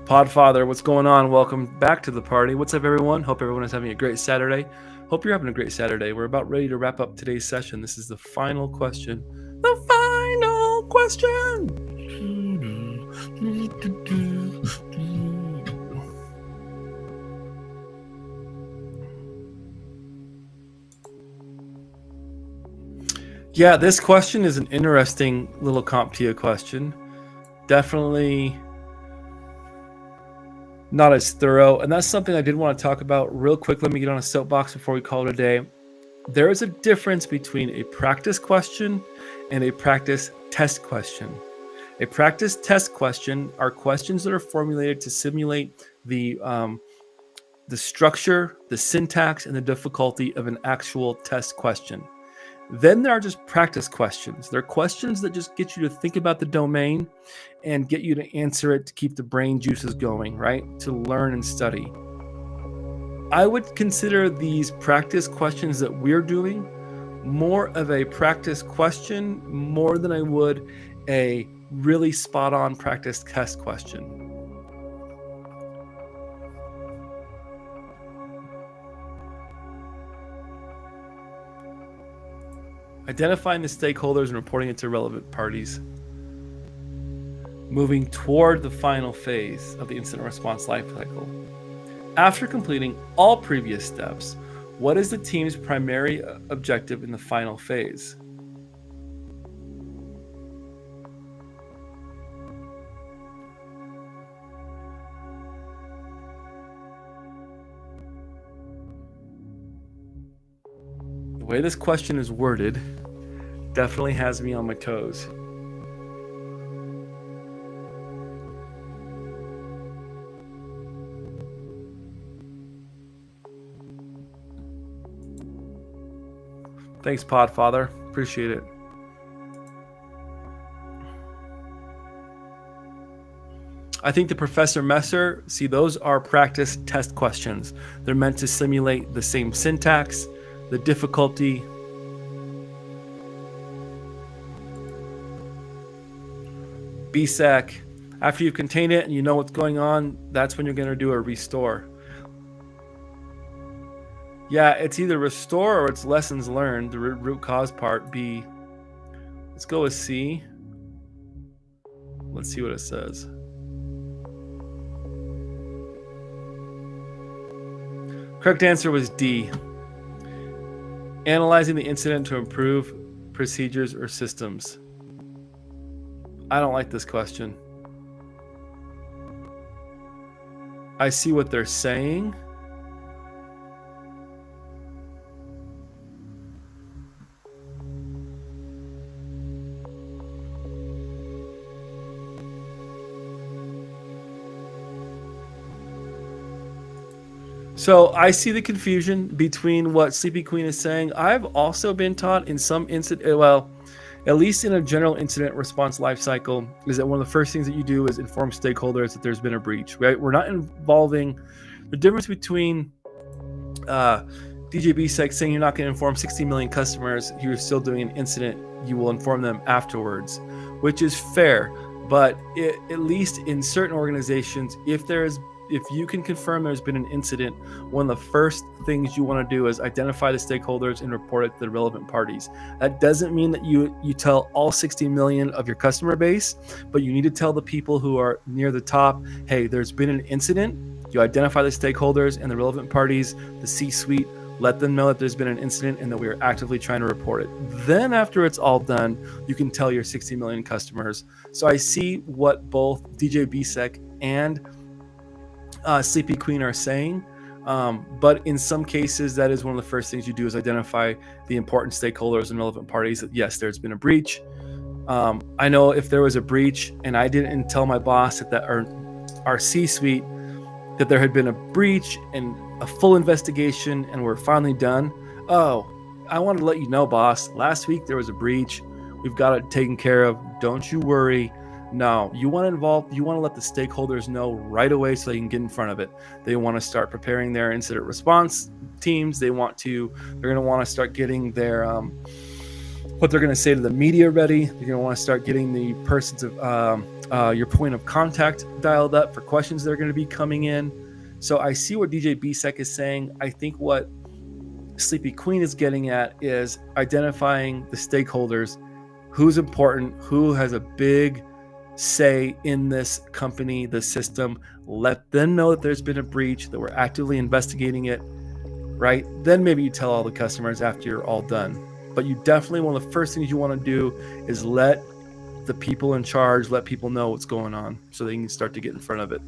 Podfather, what's going on? Welcome back to the party. What's up, everyone? Hope everyone is having a great Saturday. Hope you're having a great Saturday. We're about ready to wrap up today's session. This is the final question. The final question! Yeah, this question is an interesting little CompTIA question. Definitely not as thorough, and that's something I did want to talk about real quick. Let me get on a soapbox before we call it a day. There is a difference between a practice question and a practice test question. A practice test question are questions that are formulated to simulate the structure, the syntax, and the difficulty of an actual test question. Then there are just practice questions. They're questions that just get you to think about the domain and get you to answer it to keep the brain juices going, right? To learn and study. I would consider these practice questions that we're doing more of a practice question more than I would a really spot on practice test question. Identifying the stakeholders and reporting it to relevant parties. Moving toward the final phase of the incident response lifecycle. After completing all previous steps, what is the team's primary objective in the final phase? The way this question is worded definitely has me on my toes. Thanks, Podfather. Appreciate it. I think the Professor Messer, see, those are practice test questions. They're meant to simulate the same syntax, the difficulty. BSEC, after you've contained it and you know what's going on, that's when you're going to do a restore. Yeah, it's either restore or it's lessons learned, the root cause part. B. Let's go with C. Let's see what it says. Correct answer was D. Analyzing the incident to improve procedures or systems. I don't like this question. I see what they're saying. So I see the confusion between what Sleepy Queen is saying. I've also been taught in some incident, well, at least in a general incident response lifecycle, is that one of the first things that you do is inform stakeholders that there's been a breach, right? We're not involving the difference between DJBSEC saying you're not going to inform 60 million customers, you're still doing an incident, you will inform them afterwards, which is fair. But at least in certain organizations, if you can confirm there's been an incident, one of the first things you want to do is identify the stakeholders and report it to the relevant parties. That doesn't mean that you tell all 60 million of your customer base, but you need to tell the people who are near the top, hey, there's been an incident. You identify the stakeholders and the relevant parties, the C-suite, let them know that there's been an incident and that we are actively trying to report it. Then after it's all done, you can tell your 60 million customers. So I see what both DJ BSEC and Sleepy Queen are saying, but in some cases that is one of the first things you do is identify the important stakeholders and relevant parties that yes, there's been a breach. I know if there was a breach and I didn't tell my boss or our C-suite that there had been a breach and a full investigation and we're finally done, I wanted to let you know, boss, last week there was a breach. We've got it taken care of. Don't you worry. No, you want to let the stakeholders know right away so they can get in front of it. They want to start preparing their incident response teams. They're going to want to start getting their, what they're going to say to the media ready. You're going to want to start getting the persons of your point of contact dialed up for questions that are going to be coming in. So I see what DJ BSEC is saying. I think what Sleepy Queen is getting at is identifying the stakeholders, who's important, who has a big say in this company, the system. Let them know that there's been a breach, that we're actively investigating it, right? Then maybe you tell all the customers after you're all done. But you definitely, one of the first things you want to do is let the people in charge, let people know what's going on so they can start to get in front of it.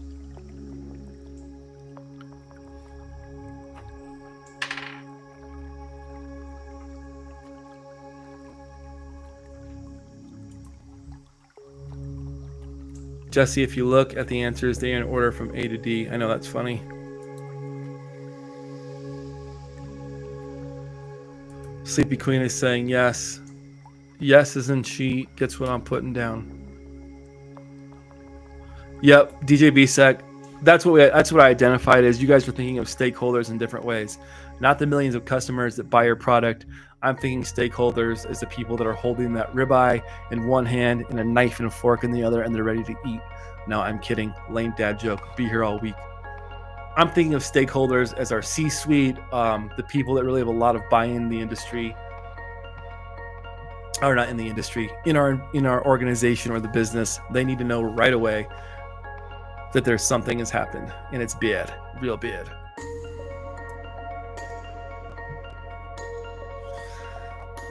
Jesse, if you look at the answers, they're in order from A to D. I know that's funny. Sleepy Queen is saying yes. Yes, isn't she? Gets what I'm putting down. Yep, DJ BSEC. That's what I identified as. You guys were thinking of stakeholders in different ways, not the millions of customers that buy your product. I'm thinking stakeholders as the people that are holding that ribeye in one hand and a knife and a fork in the other, and they're ready to eat. No, I'm kidding. Lame dad joke. Be here all week. I'm thinking of stakeholders as our C-suite, the people that really have a lot of buy-in in the industry, or not in the industry, in our organization or the business. They need to know right away that there's something has happened, and it's bad, real bad.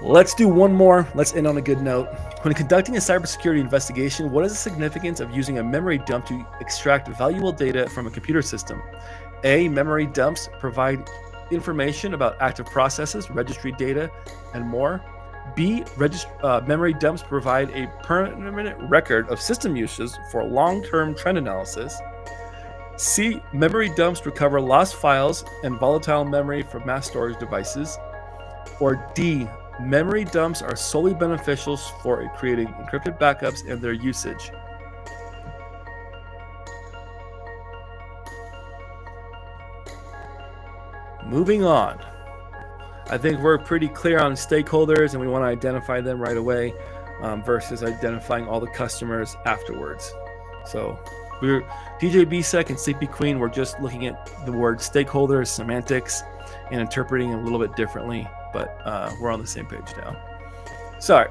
Let's do one more. Let's end on a good note. When conducting a cybersecurity investigation, what is the significance of using a memory dump to extract valuable data from a computer system? A, memory dumps provide information about active processes, registry data, and more. B, memory dumps provide a permanent record of system uses for long-term trend analysis. C, memory dumps recover lost files and volatile memory from mass storage devices. Or D, memory dumps are solely beneficial for creating encrypted backups and their usage. Moving on. I think we're pretty clear on stakeholders and we want to identify them right away versus identifying all the customers afterwards. So we're DJ BSEC and Sleepy Queen, we're just looking at the word stakeholders, semantics, and interpreting it a little bit differently, but we're on the same page now. Sorry.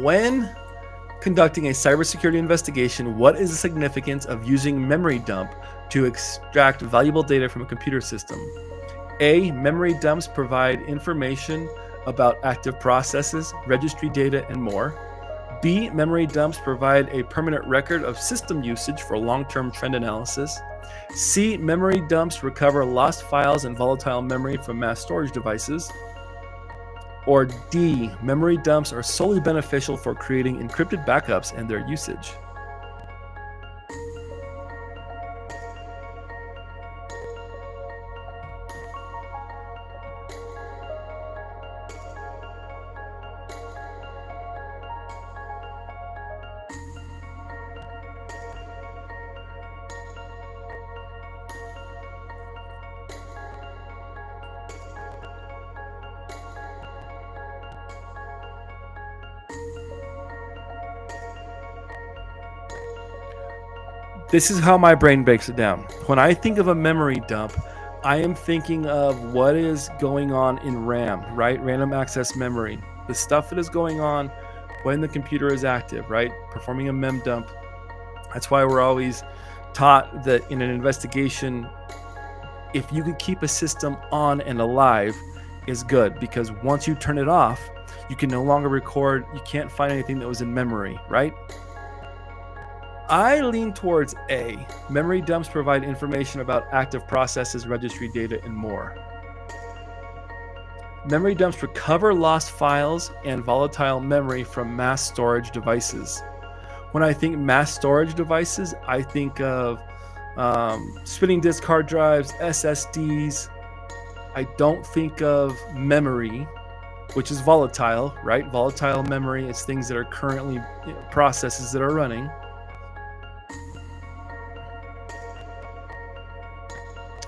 When conducting a cybersecurity investigation, what is the significance of using memory dump to extract valuable data from a computer system? A, memory dumps provide information about active processes, registry data, and more. B, memory dumps provide a permanent record of system usage for long-term trend analysis. C, memory dumps recover lost files and volatile memory from mass storage devices. Or D, memory dumps are solely beneficial for creating encrypted backups and their usage. This is how my brain breaks it down. When I think of a memory dump, I am thinking of what is going on in RAM, right? Random access memory. The stuff that is going on when the computer is active, right? Performing a mem dump. That's why we're always taught that in an investigation, if you can keep a system on and alive is good, because once you turn it off, you can no longer record. You can't find anything that was in memory, right? I lean towards A. Memory dumps provide information about active processes, registry data, and more. Memory dumps recover lost files and volatile memory from mass storage devices. When I think mass storage devices, I think of spinning disk hard drives, SSDs, I don't think of memory, which is volatile, right? Volatile memory is things that are currently processes that are running.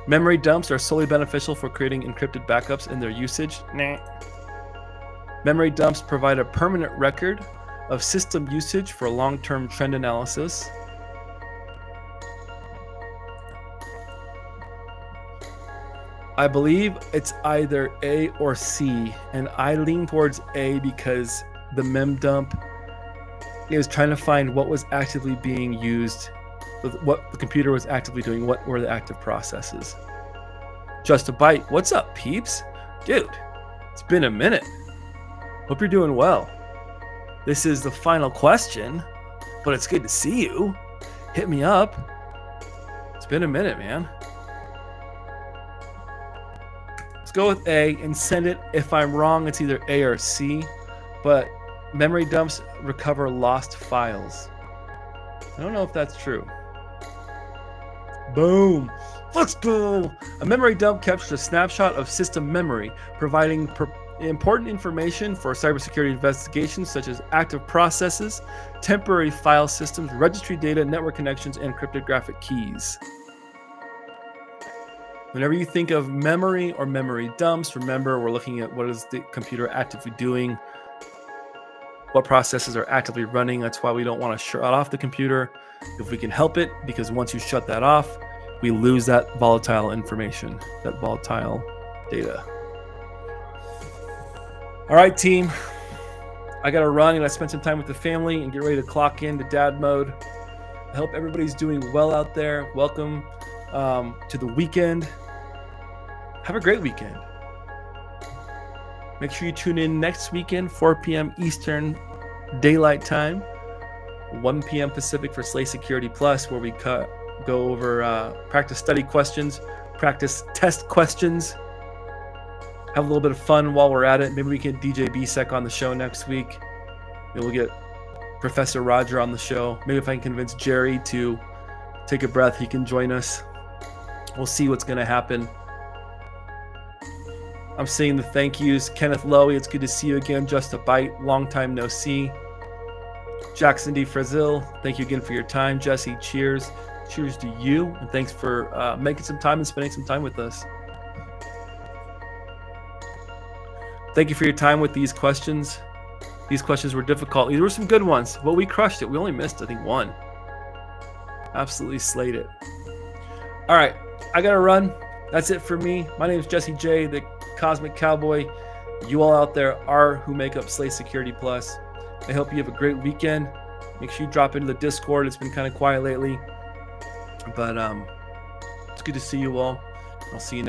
Memory dumps are solely beneficial for creating encrypted backups and their usage. Nah. Memory dumps provide a permanent record of system usage for long-term trend analysis. I believe it's either A or C, and I lean towards A because the mem dump is trying to find what was actively being used, what the computer was actively doing, what were the active processes. Just a Bite, what's up, peeps? Dude, it's been a minute. Hope you're doing well. This is the final question, but it's good to see you. Hit me up. It's been a minute, man. Let's go with A and send it. If I'm wrong, it's either A or C, but memory dumps recover lost files. I don't know if that's true. Boom. Let's go. A memory dump captures a snapshot of system memory, providing important information for cybersecurity investigations such as active processes, temporary file systems, registry data, network connections, and cryptographic keys. Whenever you think of memory or memory dumps, remember we're looking at what is the computer actively doing, what processes are actively running. That's why we don't want to shut off the computer if we can help it, because once you shut that off, we lose that volatile information, that volatile data. All right, team. I got to run and I spend some time with the family and get ready to clock into dad mode. I hope everybody's doing well out there. Welcome to the weekend. Have a great weekend. Make sure you tune in next weekend, 4 p.m. Eastern Daylight Time, 1 p.m. Pacific for Slay Security Plus, where we go over practice study questions, practice test questions. Have a little bit of fun while we're at it. Maybe we get DJ BSEC on the show next week. Maybe we'll get Professor Roger on the show. Maybe if I can convince Jerry to take a breath, he can join us. We'll see what's going to happen. I'm seeing the thank yous. Kenneth Lowy, it's good to see you again. Just a Bite, long time no see. Jackson D. Frazil, thank you again for your time. Jesse, cheers. Cheers to you. And thanks for making some time and spending some time with us. Thank you for your time with these questions. These questions were difficult. These were some good ones, but we crushed it. We only missed, I think, one. Absolutely slayed it. All right, I got to run. That's it for me. My name is Jesse J, the Cosmic Cowboy. You all out there are who make up Slay Security Plus. I hope you have a great weekend. Make sure you drop into the Discord. It's been kind of quiet lately, but it's good to see you all. I'll see you next